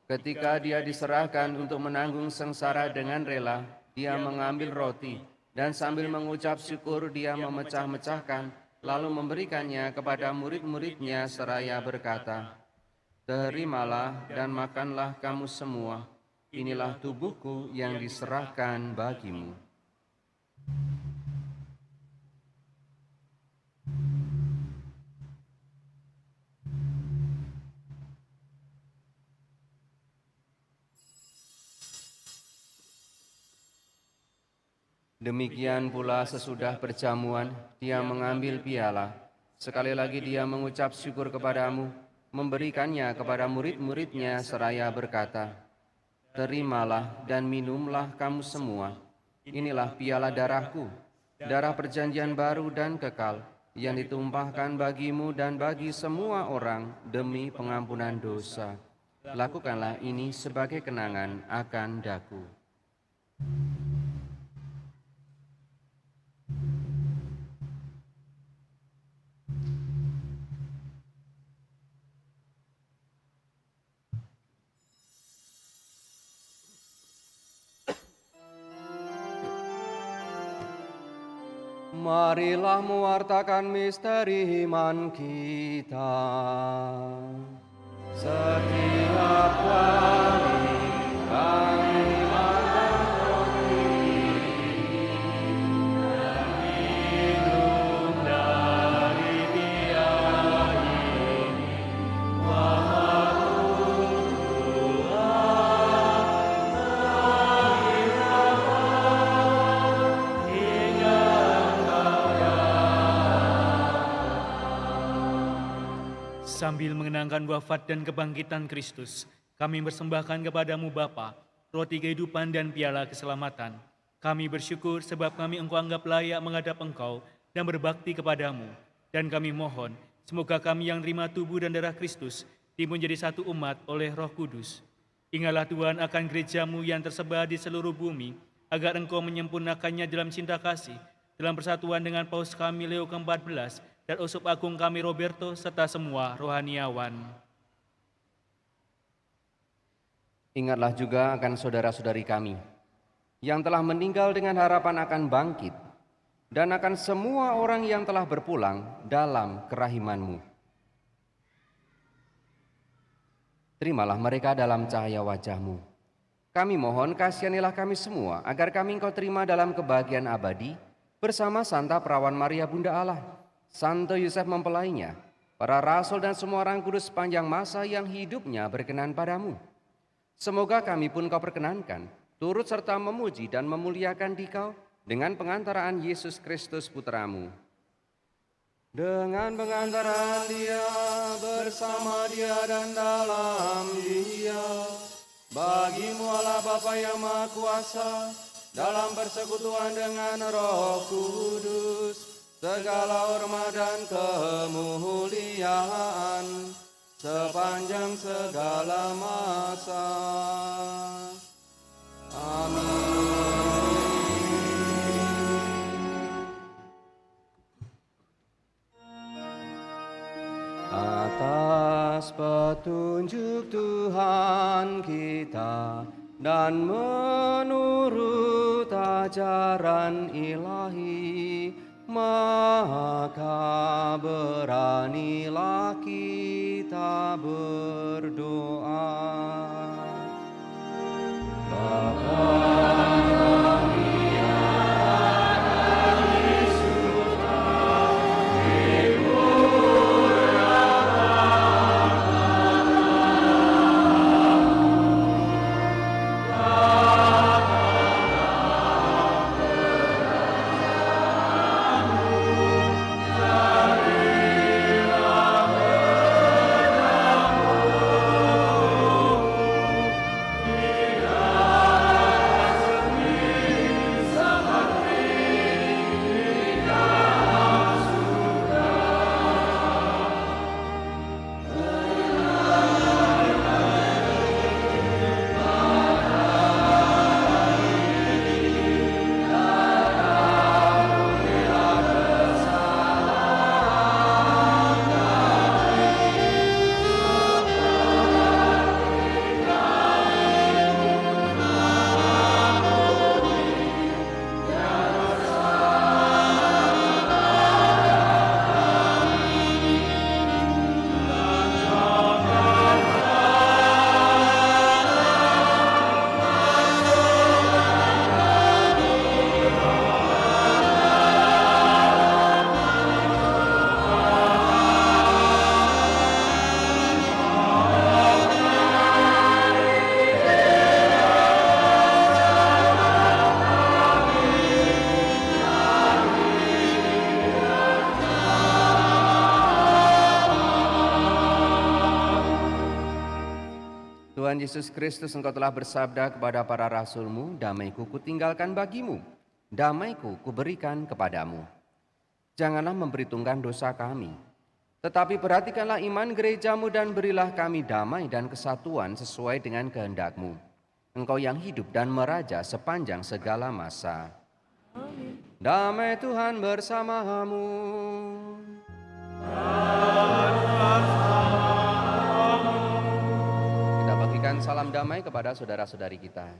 Speaker 1: Ketika Dia diserahkan untuk menanggung sengsara dengan rela, Dia mengambil roti, dan sambil mengucap syukur Dia memecah-mecahkan, lalu memberikannya kepada murid-murid-Nya seraya berkata, "Terimalah dan makanlah kamu semua, inilah tubuhku yang diserahkan bagimu." Demikian pula sesudah perjamuan, Dia mengambil piala. Sekali lagi Dia mengucap syukur kepadamu, memberikannya kepada murid-murid-Nya seraya berkata, "Terimalah dan minumlah kamu semua. Inilah piala darahku, darah perjanjian baru dan kekal, yang ditumpahkan bagimu dan bagi semua orang demi pengampunan dosa. Lakukanlah ini sebagai kenangan akan daku." Marilah mewartakan misteri iman kita. Setiap kali kami makan roti dan minum dari piala ini, wahai
Speaker 5: Sambil mengenangkan wafat dan kebangkitan Kristus, kami persembahkan kepadamu Bapa, roti kehidupan dan piala keselamatan. Kami bersyukur sebab kami Engkau anggap layak menghadap Engkau dan berbakti kepadamu. Dan kami mohon, semoga kami yang terima tubuh dan darah Kristus timbul menjadi satu umat oleh Roh Kudus. Ingatlah Tuhan akan gerejamu yang tersebar di seluruh bumi, agar Engkau menyempurnakannya dalam cinta kasih, dalam persatuan dengan Paus kami Leo ke-14 dan Uskup Agung kami Roberto, serta semua rohaniawan.
Speaker 3: Ingatlah juga akan saudara-saudari kami yang telah meninggal dengan harapan akan bangkit, dan akan semua orang yang telah berpulang dalam kerahiman-Mu. Terimalah mereka dalam cahaya wajah-Mu. Kami mohon kasihanilah kami semua, agar kami Engkau terima dalam kebahagiaan abadi, bersama Santa Perawan Maria Bunda Allah, Santo Yosef mempelainya, para rasul dan semua orang kudus sepanjang masa yang hidupnya berkenan padamu. Semoga kami pun Kau perkenankan, turut serta memuji dan memuliakan Dikau dengan pengantaraan Yesus Kristus Putra-Mu. Dengan pengantaraan Dia, bersama Dia dan dalam Dia, bagi-Mu Allah Bapa yang Maha Kuasa, dalam persekutuan dengan Roh Kudus, segala hormat dan kemuliaan sepanjang segala masa. Atas petunjuk Tuhan kita dan menurut ajaran ilahi, maka beranilah kita berdoa. Tuhan Yesus Kristus, Engkau telah bersabda kepada para rasul-Mu, damai-Ku kutinggalkan bagimu, damai-Ku kuberikan kepadamu. Janganlah memperhitungkan dosa kami, tetapi perhatikanlah iman gereja-Mu dan berilah kami damai dan kesatuan sesuai dengan kehendak-Mu. Engkau yang hidup dan meraja sepanjang segala masa. Amin. Damai Tuhan bersamamu. Kita bagikan salam damai kepada saudara-saudari kita.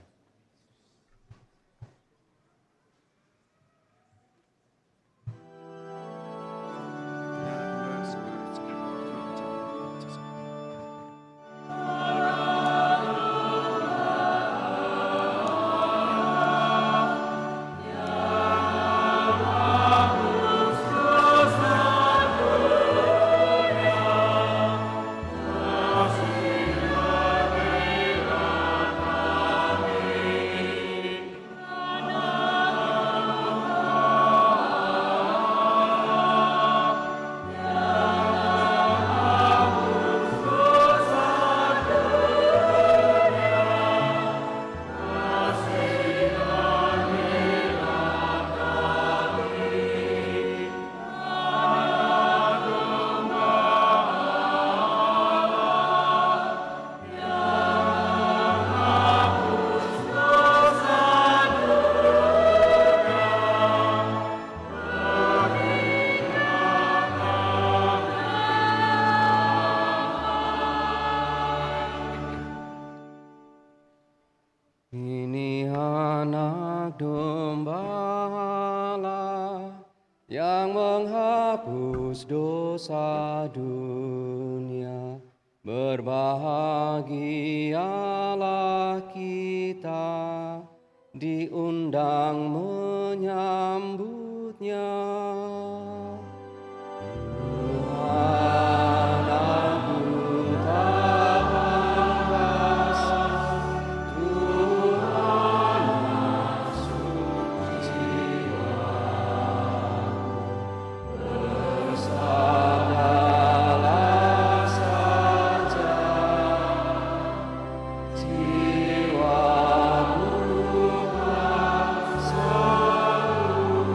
Speaker 3: Allah yang menghapus dosa dunia. Berbahagialah kita diundang menyambutnya. Tuhan aku tak kasih, Tuhan masuk jiwaku, bersabdalah saja, jiwaku kan selalu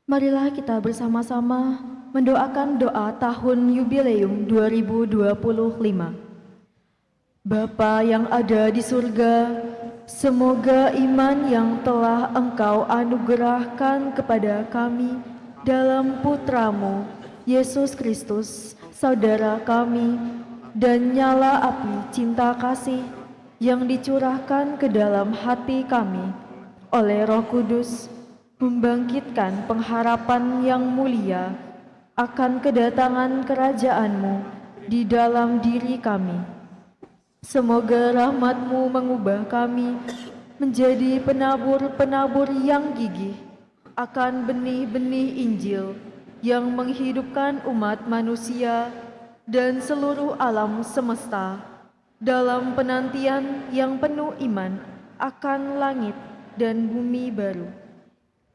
Speaker 2: Marilah kita bersama-sama mendoakan doa tahun yubileum 2025. Bapa yang ada di surga, semoga iman yang telah Engkau anugerahkan kepada kami dalam Putra-Mu, Yesus Kristus, Saudara kami, dan nyala api cinta kasih yang dicurahkan ke dalam hati kami oleh Roh Kudus, membangkitkan pengharapan yang mulia akan kedatangan kerajaan-Mu di dalam diri kami. Semoga rahmat-Mu mengubah kami menjadi penabur-penabur yang gigih akan benih-benih Injil yang menghidupkan umat manusia dan seluruh alam semesta dalam penantian yang penuh iman akan langit dan bumi baru.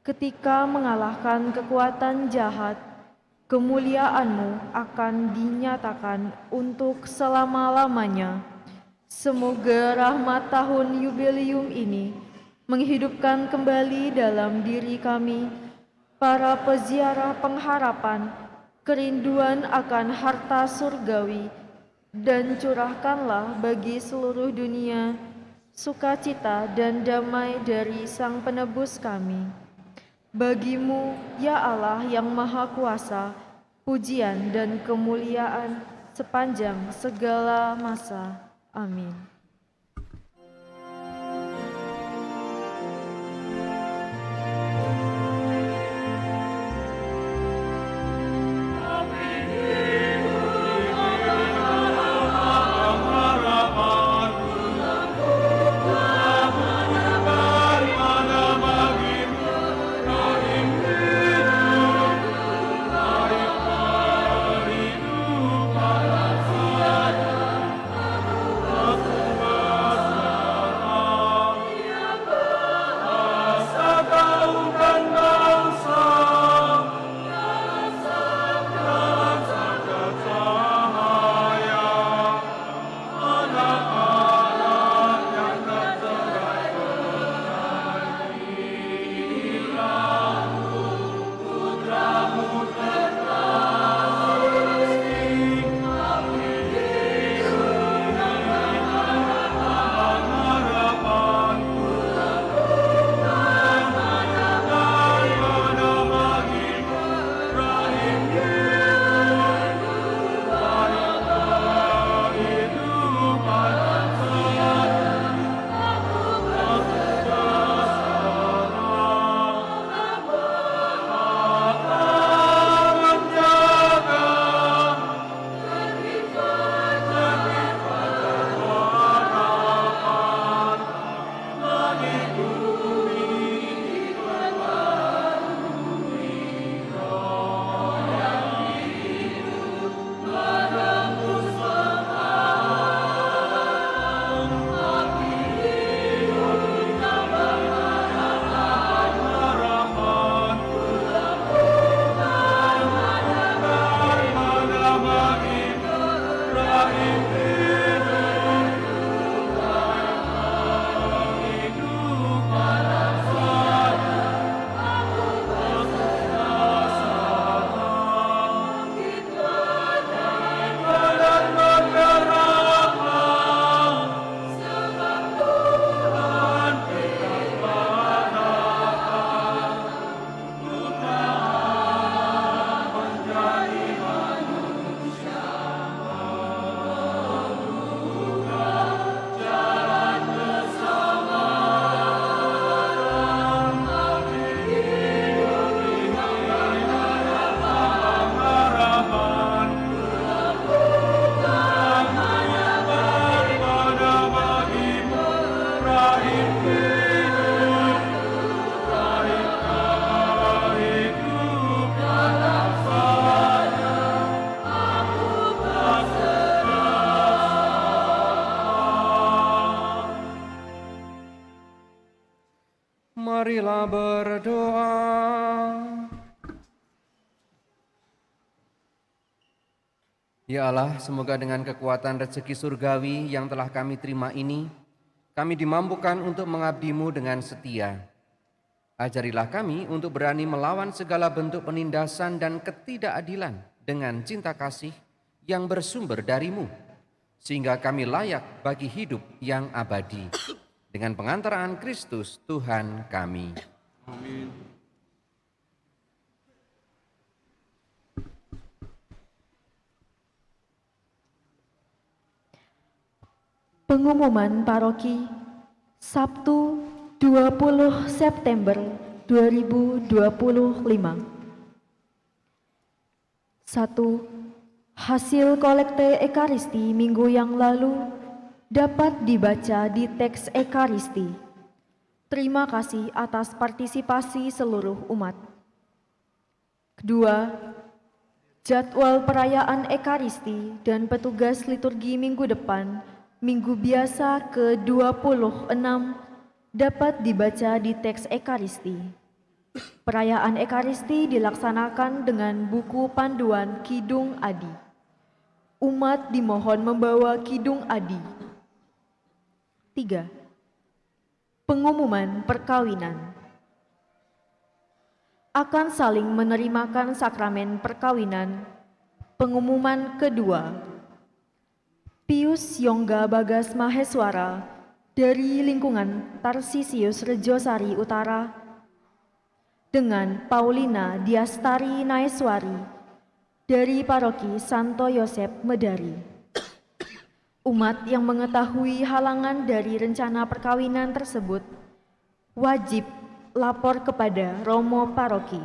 Speaker 2: Ketika mengalahkan kekuatan jahat, kemuliaan-Mu akan dinyatakan untuk selama-lamanya. Semoga rahmat tahun yubileum ini menghidupkan kembali dalam diri kami para peziarah pengharapan, kerinduan akan harta surgawi, dan curahkanlah bagi seluruh dunia sukacita dan damai dari Sang Penebus kami. Bagi-Mu, ya Allah yang Maha Kuasa, pujian dan kemuliaan sepanjang segala masa. Amin.
Speaker 3: Marilah berdoa. Ya Allah, semoga dengan kekuatan rezeki surgawi yang telah kami terima ini, kami dimampukan untuk mengabdi-Mu dengan setia. Ajarilah kami untuk berani melawan segala bentuk penindasan dan ketidakadilan dengan cinta kasih yang bersumber dari-Mu, sehingga kami layak bagi hidup yang abadi. Dengan pengantaraan Kristus Tuhan kami.
Speaker 6: Amin.
Speaker 2: Pengumuman paroki Sabtu 20 September 2025. 1. Hasil kolekte Ekaristi minggu yang lalu dapat dibaca di teks Ekaristi. Terima kasih atas partisipasi seluruh umat. Kedua, jadwal perayaan Ekaristi dan petugas liturgi minggu depan, Minggu biasa ke-26, dapat dibaca di teks Ekaristi. Perayaan Ekaristi dilaksanakan dengan buku panduan Kidung Adi. Umat dimohon membawa Kidung Adi. 3. Pengumuman perkawinan. Akan saling menerimakan sakramen perkawinan. Pengumuman kedua. Pius Yongga Bagas Maheswara dari lingkungan Tarsisius Rejosari Utara dengan Paulina Diastari Naeswari dari Paroki Santo Yosep Medari. Umat yang mengetahui halangan dari rencana perkawinan tersebut wajib lapor kepada Romo Paroki.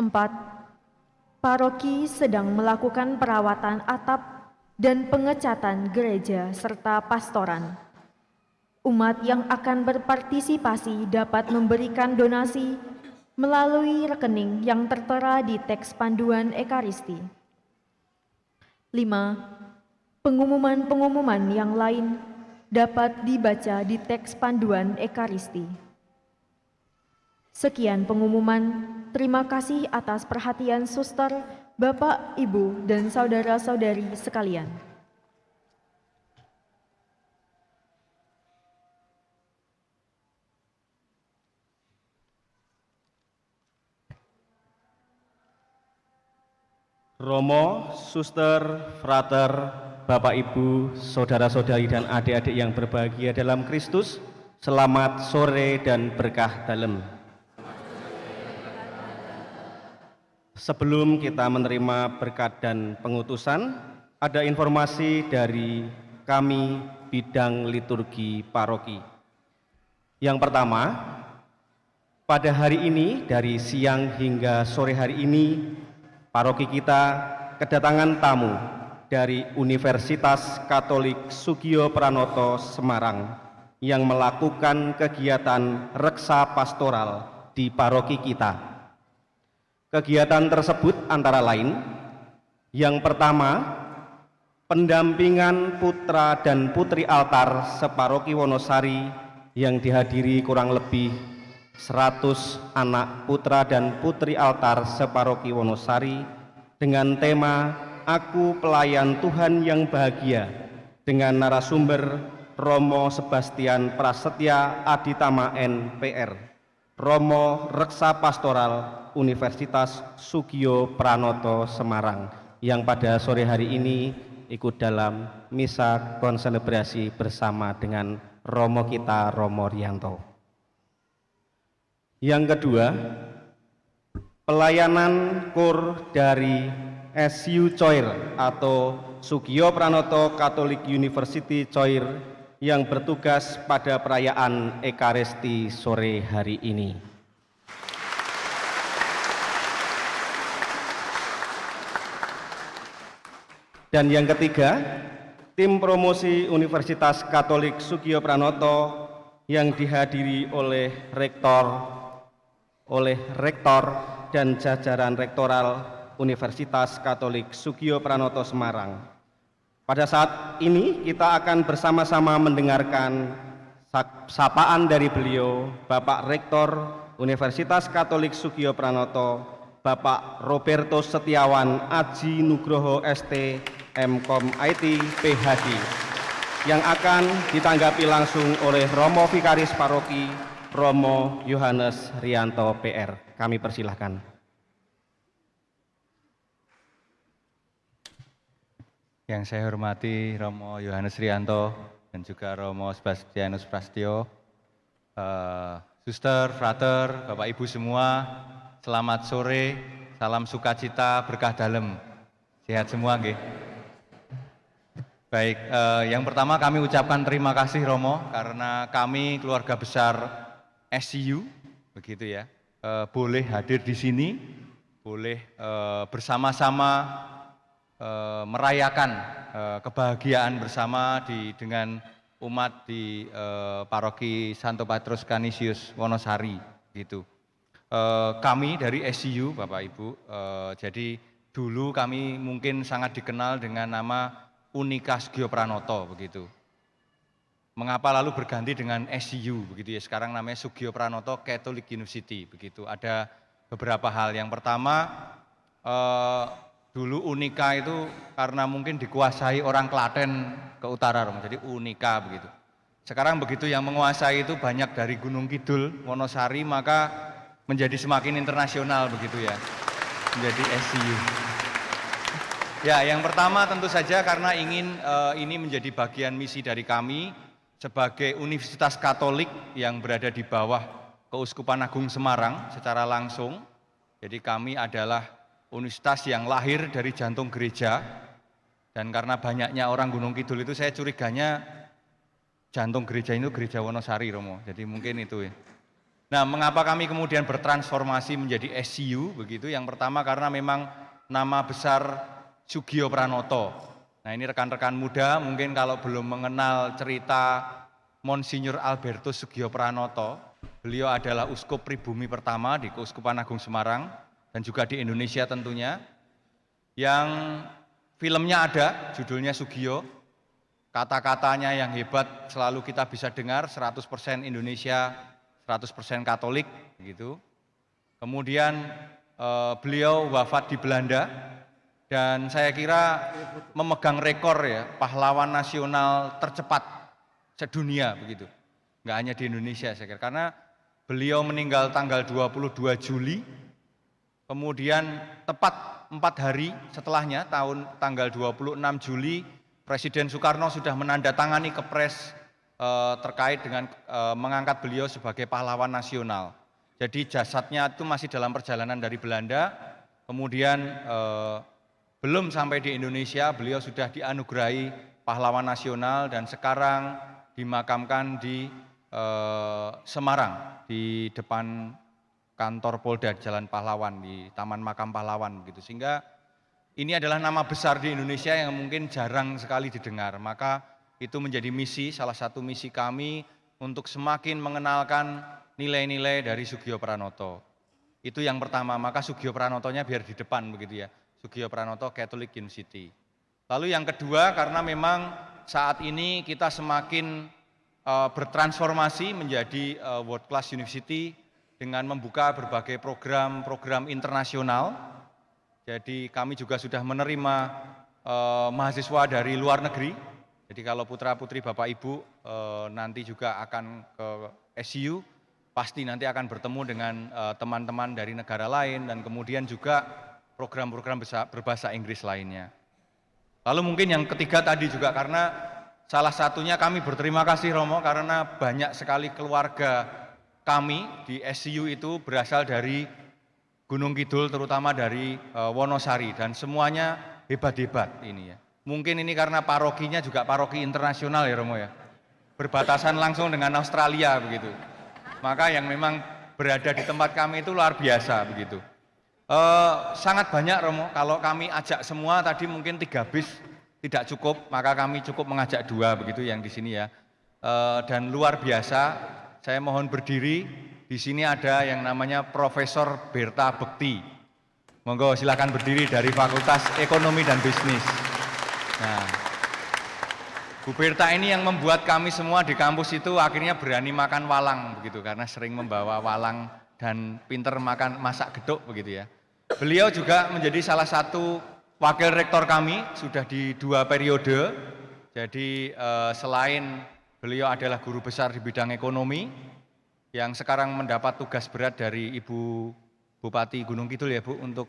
Speaker 2: 4. Paroki sedang melakukan perawatan atap dan pengecatan gereja serta pastoran. Umat yang akan berpartisipasi dapat memberikan donasi melalui rekening yang tertera di teks panduan Ekaristi. 5. Pengumuman-pengumuman yang lain dapat dibaca di teks panduan Ekaristi. Sekian pengumuman. Terima kasih atas perhatian suster, Bapak, Ibu, dan saudara-saudari sekalian.
Speaker 7: Romo, suster, frater, Bapak, Ibu, saudara-saudari, dan adik-adik yang berbahagia dalam Kristus, selamat sore dan berkah dalam. Sebelum kita menerima berkat dan pengutusan, ada informasi dari kami bidang liturgi paroki. Yang pertama, pada hari ini dari siang hingga sore hari ini, paroki kita kedatangan tamu dari Universitas Katolik Sugio Pranoto Semarang yang melakukan kegiatan reksa pastoral di paroki kita. Kegiatan tersebut antara lain, yang pertama, pendampingan putra dan putri altar separoki Wonosari yang dihadiri kurang lebih 100 anak putra dan putri altar separoki Wonosari dengan tema Aku Pelayan Tuhan yang Bahagia dengan narasumber Romo Sebastian Prasetya Aditama NPR, Romo Reksa Pastoral Universitas Sugio Pranoto Semarang yang pada sore hari ini ikut dalam misa konselebrasi bersama dengan Romo kita Romo Rianto. Yang kedua, pelayanan kur dari SU Coir atau Sugio Pranoto Catholic University Coir yang bertugas pada perayaan Ekaristi sore hari ini. Dan yang ketiga, tim promosi Universitas Katolik Sugio Pranoto yang dihadiri oleh rektor dan jajaran rektoral Universitas Katolik Sugio Pranoto Semarang. Pada saat ini kita akan bersama-sama mendengarkan sapaan dari beliau, Bapak Rektor Universitas Katolik Sugio Pranoto, Bapak Roberto Setiawan Aji Nugroho ST MKom IT PhD, yang akan ditanggapi langsung oleh Romo Vikaris Paroki Romo Yohanes Rianto PR. Kami persilahkan.
Speaker 6: Yang saya hormati Romo Yohanes Rianto dan juga Romo Sebastianus Prastio, Suster, Frater, Bapak Ibu semua, selamat sore, salam sukacita, berkah dalem, sehat semua nggih. Baik, yang pertama kami ucapkan terima kasih Romo karena kami keluarga besar SCU, begitu ya, boleh hadir di sini, boleh bersama-sama merayakan kebahagiaan bersama dengan umat di paroki Santo Petrus Canisius Wonosari gitu. Kami dari SCU Bapak Ibu, jadi dulu kami mungkin sangat dikenal dengan nama Unika Sugio Pranoto begitu. Mengapa lalu berganti dengan SCU begitu ya? Sekarang namanya Sugio Pranoto Catholic University begitu. Ada beberapa hal. Yang pertama, dulu Unika itu karena mungkin dikuasai orang Klaten ke utara, jadi Unika begitu. Sekarang begitu yang menguasai itu banyak dari Gunung Kidul, Wonosari, maka menjadi semakin internasional begitu ya, menjadi SCU. Ya, yang pertama tentu saja karena ingin ini menjadi bagian misi dari kami sebagai Universitas Katolik yang berada di bawah Keuskupan Agung Semarang secara langsung. Jadi kami adalah universitas yang lahir dari jantung gereja, dan karena banyaknya orang Gunung Kidul itu saya curiganya jantung gereja itu gereja Wonosari Romo, jadi mungkin itu ya. Nah, mengapa kami kemudian bertransformasi menjadi SCU begitu? Yang pertama karena memang nama besar Sugio Pranoto. Nah, ini rekan-rekan muda mungkin kalau belum mengenal cerita Monsinyur Albertus Sugio Pranoto, beliau adalah uskup pribumi pertama di Keuskupan Agung Semarang dan juga di Indonesia tentunya, yang filmnya ada, judulnya Sugio, kata-katanya yang hebat selalu kita bisa dengar, 100% Indonesia, 100% Katolik, gitu. Kemudian beliau wafat di Belanda, dan saya kira memegang rekor ya, pahlawan nasional tercepat sedunia, begitu. Nggak hanya di Indonesia saya kira, karena beliau meninggal tanggal 22 Juli, kemudian tepat 4 hari setelahnya, tanggal 26 Juli, Presiden Soekarno sudah menandatangani kepres terkait dengan mengangkat beliau sebagai pahlawan nasional. Jadi jasadnya itu masih dalam perjalanan dari Belanda, kemudian belum sampai di Indonesia, beliau sudah dianugerahi pahlawan nasional dan sekarang dimakamkan di Semarang, di depan kantor Polda Jalan Pahlawan, di Taman Makam Pahlawan begitu. Sehingga ini adalah nama besar di Indonesia yang mungkin jarang sekali didengar. Maka itu menjadi misi, salah satu misi kami untuk semakin mengenalkan nilai-nilai dari Sugio Pranoto. Itu yang pertama, maka Sugio Pranotonya biar di depan begitu ya. Sugio Pranoto Catholic University. Lalu yang kedua, karena memang saat ini kita semakin bertransformasi menjadi world class university dengan membuka berbagai program-program internasional. Jadi kami juga sudah menerima mahasiswa dari luar negeri. Jadi kalau putra-putri Bapak Ibu nanti juga akan ke SCU, pasti nanti akan bertemu dengan teman-teman dari negara lain dan kemudian juga program-program berbahasa Inggris lainnya. Lalu mungkin yang ketiga tadi juga karena salah satunya kami berterima kasih Romo karena banyak sekali keluarga kami di SCU itu berasal dari Gunung Kidul, terutama dari Wonosari, dan semuanya hebat-hebat ini ya. Mungkin ini karena parokinya juga paroki internasional ya Romo ya, berbatasan langsung dengan Australia begitu. Maka yang memang berada di tempat kami itu luar biasa begitu. Sangat banyak Romo, kalau kami ajak semua tadi mungkin 3 bis tidak cukup, maka kami cukup mengajak 2 begitu yang di sini ya. Dan luar biasa, saya mohon berdiri, di sini ada yang namanya Profesor Berta Bekti. Monggo silakan berdiri dari Fakultas Ekonomi dan Bisnis. Nah, Bu Berta ini yang membuat kami semua di kampus itu akhirnya berani makan walang begitu, karena sering membawa walang dan pinter masak geduk begitu ya. Beliau juga menjadi salah satu wakil rektor kami, sudah di 2 periode. Jadi selain beliau adalah guru besar di bidang ekonomi, yang sekarang mendapat tugas berat dari Ibu Bupati Gunung Kidul ya Bu, untuk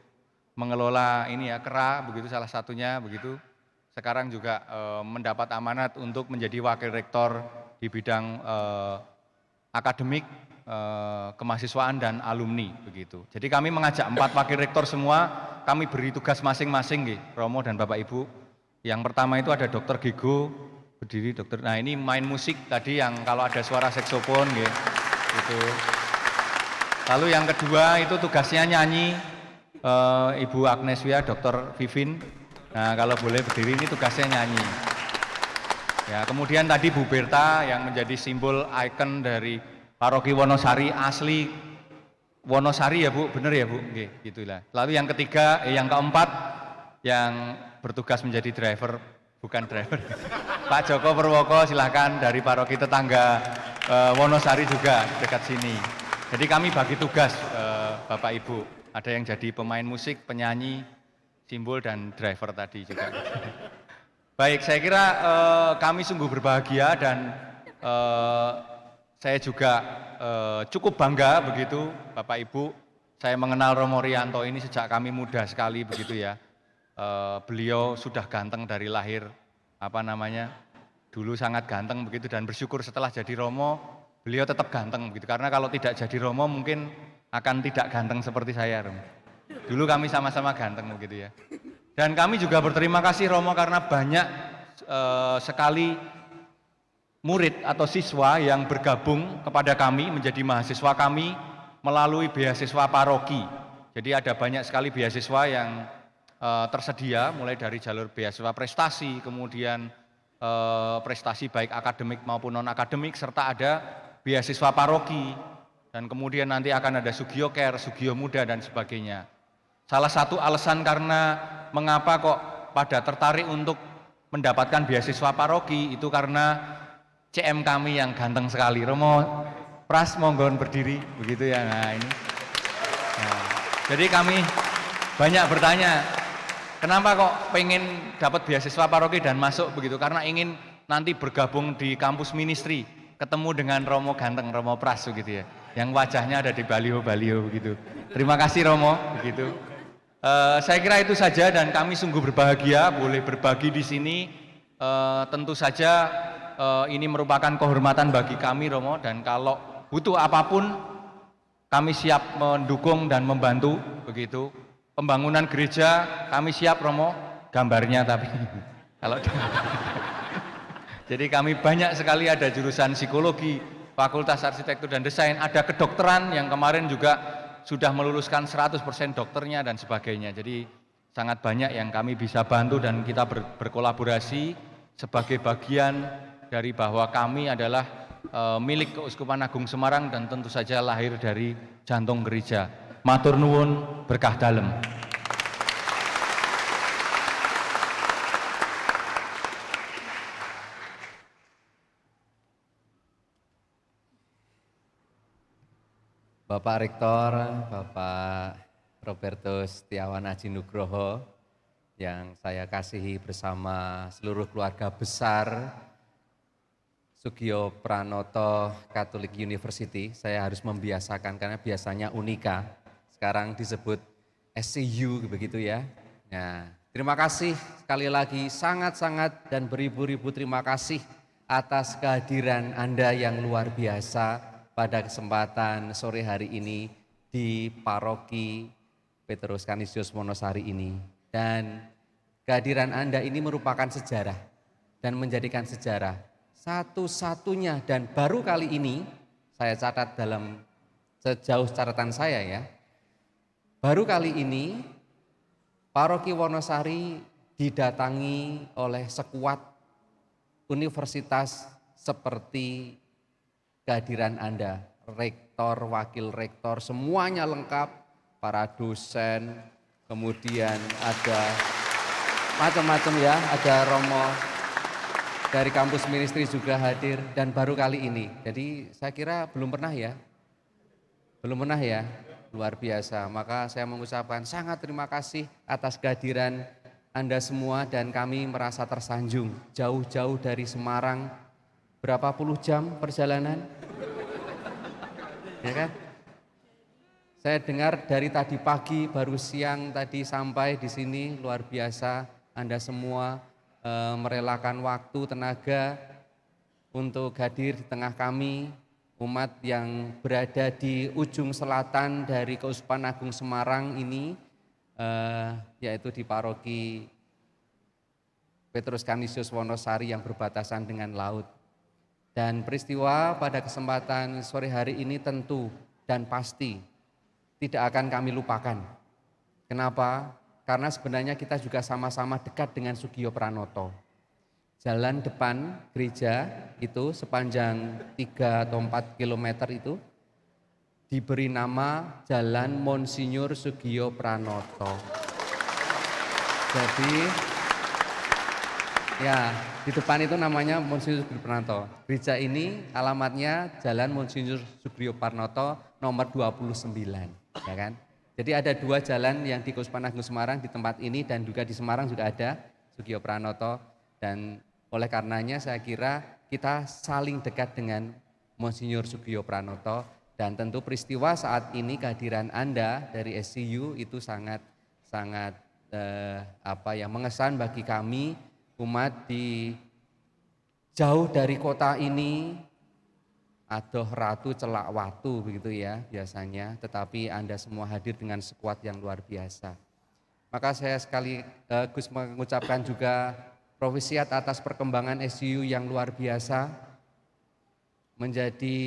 Speaker 6: mengelola ini ya, KERA begitu salah satunya begitu. Sekarang juga mendapat amanat untuk menjadi wakil rektor di bidang akademik, kemahasiswaan dan alumni begitu. Jadi kami mengajak 4 wakil rektor semua, kami beri tugas masing-masing nggih, Romo dan Bapak Ibu. Yang pertama itu ada Dr. Gego, berdiri dokter. Nah, ini main musik tadi yang kalau ada suara saksofon nggih. Gitu. Lalu yang kedua itu tugasnya nyanyi, Ibu Agnes Wia, Dr. Vivin. Nah, kalau boleh berdiri, ini tugasnya nyanyi. Ya, kemudian tadi Bu Berta yang menjadi simbol ikon dari Paroki Wonosari, asli Wonosari ya Bu, bener ya Bu? Oke, gitulah. Lalu yang ketiga, yang keempat yang bertugas menjadi driver, bukan driver. Pak Joko Purwoko silahkan dari paroki tetangga Wonosari juga dekat sini. Jadi kami bagi tugas Bapak Ibu, ada yang jadi pemain musik, penyanyi, simbol dan driver tadi juga. Baik, saya kira kami sungguh berbahagia dan saya juga cukup bangga begitu Bapak Ibu. Saya mengenal Romo Rianto ini sejak kami muda sekali begitu ya. Beliau sudah ganteng dari lahir, dulu sangat ganteng begitu, dan bersyukur setelah jadi Romo, beliau tetap ganteng begitu. Karena kalau tidak jadi Romo mungkin akan tidak ganteng seperti saya, Romo. Dulu kami sama-sama ganteng begitu ya. Dan kami juga berterima kasih Romo karena banyak sekali murid atau siswa yang bergabung kepada kami menjadi mahasiswa kami melalui beasiswa paroki. Jadi ada banyak sekali beasiswa yang tersedia, mulai dari jalur beasiswa prestasi, kemudian prestasi baik akademik maupun non-akademik, serta ada beasiswa paroki, dan kemudian nanti akan ada Sugio Care, Sugio Muda, dan sebagainya. Salah satu alasan karena mengapa kok pada tertarik untuk mendapatkan beasiswa paroki itu karena CM kami yang ganteng sekali. Romo Pras, monggon berdiri, begitu ya. Nah ini. Nah, jadi kami banyak bertanya, kenapa kok pengen dapat beasiswa paroki dan masuk begitu? Karena ingin nanti bergabung di kampus ministry, ketemu dengan Romo ganteng, Romo Pras begitu ya, yang wajahnya ada di baliho-baliho begitu. Terima kasih Romo, begitu. Saya kira itu saja dan kami sungguh berbahagia boleh berbagi di sini. Tentu saja ini merupakan kehormatan bagi kami Romo, dan kalau butuh apapun kami siap mendukung dan membantu begitu. Pembangunan gereja kami siap Romo, gambarnya tapi kalau jadi kami banyak sekali, ada jurusan psikologi, fakultas arsitektur dan desain, ada kedokteran yang kemarin juga sudah meluluskan 100% dokternya dan sebagainya. Jadi sangat banyak yang kami bisa bantu dan kita berkolaborasi sebagai bagian dari bahwa kami adalah milik Keuskupan Agung Semarang dan tentu saja lahir dari jantung gereja. Matur nuwun, berkah dalem.
Speaker 1: Bapak Rektor, Bapak Robertus Setiawan Aji Nugroho, yang saya kasihi bersama seluruh keluarga besar Sugio Pranoto Catholic University. Saya harus membiasakan karena biasanya Unika, sekarang disebut SCU begitu ya. Nah, terima kasih sekali lagi, sangat-sangat dan beribu-ribu terima kasih atas kehadiran Anda yang luar biasa pada kesempatan sore hari ini di Paroki Petrus Canisius Wonosari ini. Dan kehadiran Anda ini merupakan sejarah dan menjadikan sejarah satu-satunya dan baru kali ini saya catat dalam sejauh catatan saya ya. Baru kali ini Paroki Wonosari didatangi oleh sekuat universitas seperti kehadiran Anda, rektor, wakil rektor, semuanya lengkap, para dosen, kemudian ada macam-macam ya, ada Romo dari kampus ministry juga hadir dan baru kali ini. Jadi saya kira belum pernah ya, luar biasa. Maka saya mengucapkan sangat terima kasih atas kehadiran Anda semua dan kami merasa tersanjung jauh-jauh dari Semarang. Berapa puluh jam perjalanan? Ya kan? Saya dengar dari tadi pagi, baru siang tadi sampai di sini, luar biasa. Anda semua merelakan waktu, tenaga untuk hadir di tengah kami, umat yang berada di ujung selatan dari Keuskupan Agung Semarang ini, yaitu di paroki Petrus Canisius Wonosari yang berbatasan dengan laut. Dan peristiwa pada kesempatan sore hari ini tentu dan pasti tidak akan kami lupakan. Kenapa? Karena sebenarnya kita juga sama-sama dekat dengan Sugio Pranoto. Jalan depan gereja itu sepanjang 3 atau 4 kilometer itu diberi nama Jalan Monsinyur Sugio Pranoto. Jadi ya, di depan itu namanya Monsinyur Sugio Pranoto. Gereja ini alamatnya Jalan Monsinyur Sugio Pranoto nomor 29. Ya kan? Jadi ada 2 jalan yang di Keuskupan Agung Semarang di tempat ini dan juga di Semarang juga ada Sugio Pranoto, dan oleh karenanya saya kira kita saling dekat dengan Monsinyur Sugio Pranoto, dan tentu peristiwa saat ini kehadiran Anda dari SCU itu sangat mengesan bagi kami umat di jauh dari kota ini. Adoh ratu celak watu begitu ya biasanya, tetapi Anda semua hadir dengan sekuat yang luar biasa. Maka saya sekaligus mengucapkan juga profesiat atas perkembangan SCU yang luar biasa, menjadi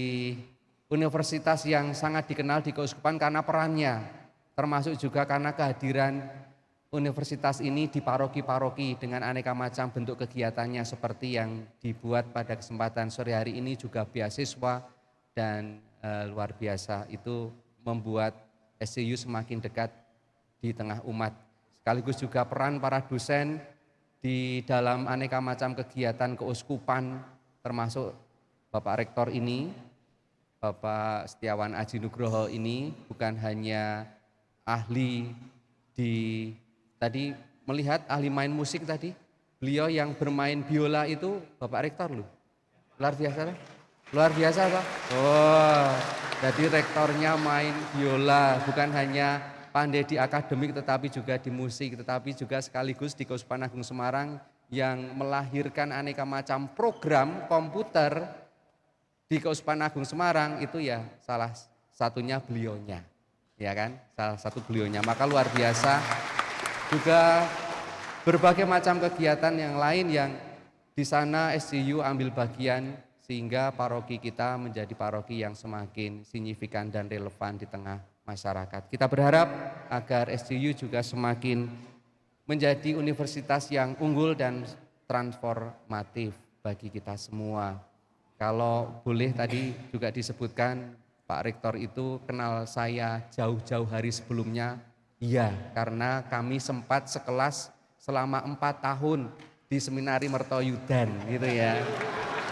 Speaker 1: universitas yang sangat dikenal di Keuskupan karena perannya, termasuk juga karena kehadiran universitas ini di paroki-paroki dengan aneka macam bentuk kegiatannya seperti yang dibuat pada kesempatan sore hari ini, juga beasiswa dan luar biasa. Itu membuat SCU semakin dekat di tengah umat. Sekaligus juga peran para dosen di dalam aneka macam kegiatan keuskupan, termasuk Bapak Rektor ini, Bapak Setiawan Aji Nugroho ini bukan hanya ahli tadi melihat ahli main musik tadi, beliau yang bermain biola itu Bapak Rektor loh. Luar biasa kan? Luar biasa Pak. Oh, jadi rektornya main biola, bukan hanya pandai di akademik tetapi juga di musik, tetapi juga sekaligus di Keuskupan Agung Semarang yang melahirkan aneka macam program komputer di Keuskupan Agung Semarang itu ya salah satunya beliaunya. Ya kan? Salah satu beliaunya. Maka luar biasa. Juga berbagai macam kegiatan yang lain yang di sana SCU ambil bagian sehingga paroki kita menjadi paroki yang semakin signifikan dan relevan di tengah masyarakat. Kita berharap agar SCU juga semakin menjadi universitas yang unggul dan transformatif bagi kita semua. Kalau boleh tadi juga disebutkan Pak Rektor itu kenal saya jauh-jauh hari sebelumnya. Iya, karena kami sempat sekelas selama 4 tahun di Seminari Mertoyudan gitu ya.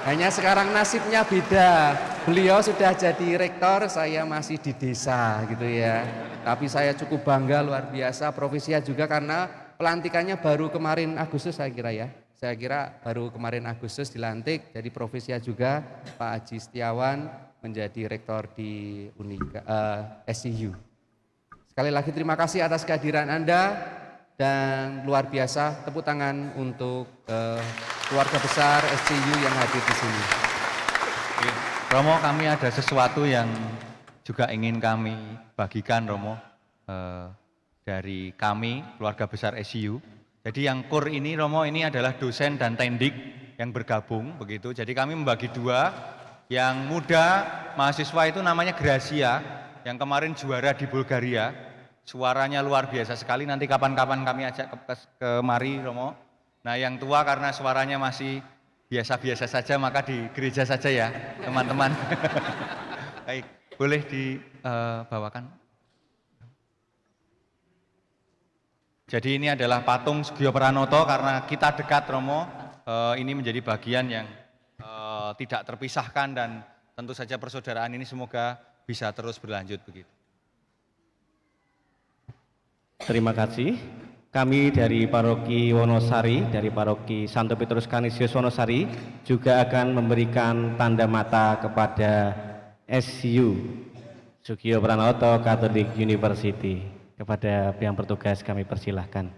Speaker 1: Hanya sekarang nasibnya beda. Beliau sudah jadi rektor, saya masih di desa gitu ya. Tapi saya cukup bangga luar biasa, profesia juga karena pelantikannya baru kemarin Agustus saya kira ya. Saya kira baru kemarin Agustus dilantik, jadi profesia juga Pak Haji Setiawan menjadi rektor di SCU. Sekali lagi terima kasih atas kehadiran Anda dan luar biasa tepuk tangan untuk keluarga besar SCU yang hadir di sini.
Speaker 6: Romo, kami ada sesuatu yang juga ingin kami bagikan Romo dari kami keluarga besar SCU. Jadi yang kur ini Romo ini adalah dosen dan tendik yang bergabung begitu. Jadi kami membagi 2. Yang muda mahasiswa itu namanya Gracia, yang kemarin juara di Bulgaria, suaranya luar biasa sekali, nanti kapan-kapan kami ajak kemari Romo. Nah yang tua karena suaranya masih biasa-biasa saja, maka di gereja saja ya teman-teman. Baik, boleh dibawakan. Jadi ini adalah patung Sugio Pranoto, karena kita dekat Romo, ini menjadi bagian yang tidak terpisahkan dan tentu saja persaudaraan ini semoga bisa terus berlanjut begitu.
Speaker 7: Terima kasih. Kami dari Paroki Wonosari, dari Paroki Santo Petrus Canisius Wonosari juga akan memberikan tanda mata kepada SCU Sugio Pranoto Catholic University. Kepada yang bertugas kami persilahkan.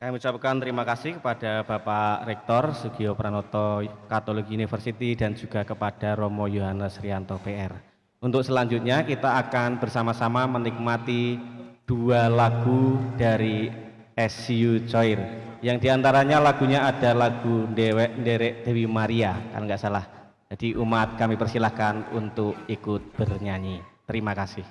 Speaker 7: Kami ucapkan terima kasih kepada Bapak Rektor Sugio Pranoto Catholic University dan juga kepada Romo Yohanes Rianto PR. Untuk selanjutnya kita akan bersama-sama menikmati dua lagu dari SCU Choir. Yang diantaranya lagunya ada lagu Derek Dewi Maria, kalau nggak salah. Jadi umat kami persilahkan untuk ikut bernyanyi. Terima kasih.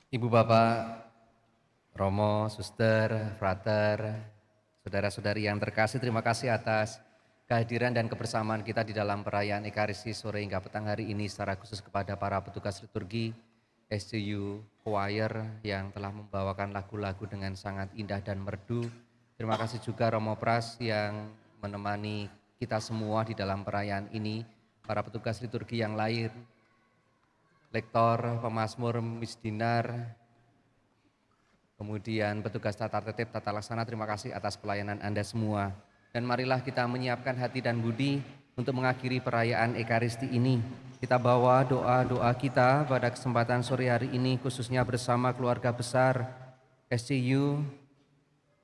Speaker 1: Ibu Bapak, Romo, Suster, Frater, saudara-saudari yang terkasih, terima kasih atas kehadiran dan kebersamaan kita di dalam perayaan Ekaristi sore hingga petang hari ini, secara khusus kepada para petugas liturgi, SCU Choir yang telah membawakan lagu-lagu dengan sangat indah dan merdu. Terima kasih juga Romo Pras yang menemani kita semua di dalam perayaan ini, para petugas liturgi yang lain, lektor, pemazmur, misdinar, kemudian petugas tata tertib, tata laksana, terima kasih atas pelayanan Anda semua. Dan marilah kita menyiapkan hati dan budi untuk mengakhiri perayaan Ekaristi ini. Kita bawa doa-doa kita pada kesempatan sore hari ini, khususnya bersama keluarga besar SCU,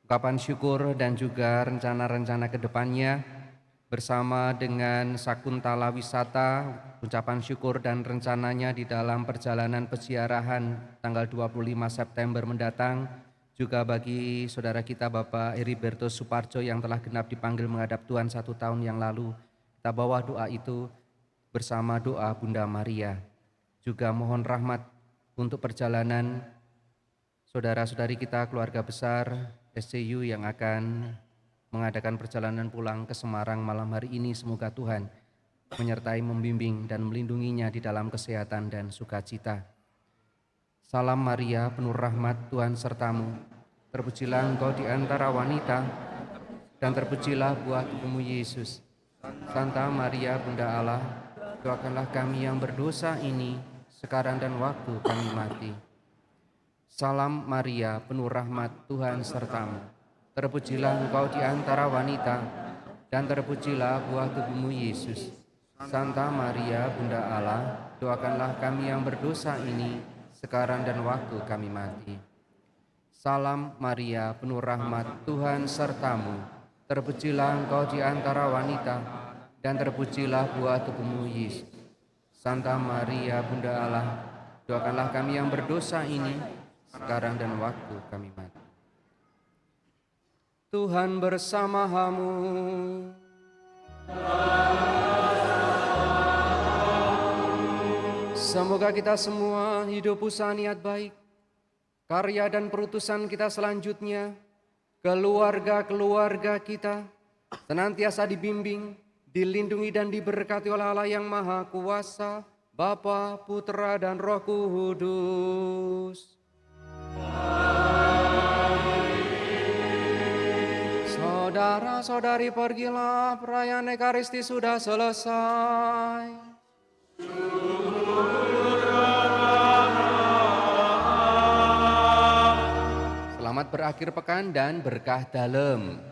Speaker 1: ungkapan syukur dan juga rencana-rencana ke depannya, bersama dengan Sakuntala Wisata, ucapan syukur dan rencananya di dalam perjalanan peziarahan tanggal 25 September mendatang, juga bagi saudara kita Bapak Heriberto Suparjo yang telah genap dipanggil menghadap Tuhan 1 tahun yang lalu. Kita bawa doa itu bersama doa Bunda Maria. Juga mohon rahmat untuk perjalanan saudara-saudari kita keluarga besar SCU yang akan mengadakan perjalanan pulang ke Semarang malam hari ini. Semoga Tuhan menyertai, membimbing, dan melindunginya di dalam kesehatan dan sukacita. Salam Maria, penuh rahmat, Tuhan sertamu. Terpujilah engkau di antara wanita, dan terpujilah buah tubuhmu Yesus. Santa Maria, Bunda Allah, doakanlah kami yang berdosa ini, sekarang dan waktu kami mati. Salam Maria, penuh rahmat, Tuhan sertamu. Terpujilah engkau di antara wanita, dan terpujilah buah tubuhmu Yesus. Santa Maria, Bunda Allah, doakanlah kami yang berdosa ini, sekarang dan waktu kami mati. Salam Maria, penuh rahmat, Tuhan sertamu. Terpujilah engkau di antara wanita, dan terpujilah buah tubuhmu Yesus. Santa Maria, Bunda Allah, doakanlah kami yang berdosa ini, sekarang dan waktu kami mati. Tuhan bersamamu. Semoga kita semua hidup usaha niat baik, karya dan perutusan kita selanjutnya, keluarga-keluarga kita senantiasa dibimbing, dilindungi dan diberkati oleh Allah yang Maha Kuasa, Bapa, Putra, dan Roh Kudus. Saudara-saudari, pergilah, perayaan Ekaristi sudah selesai. Selamat berakhir pekan dan berkah dalam.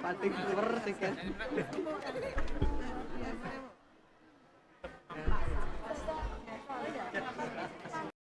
Speaker 8: Pating keluar sih kan.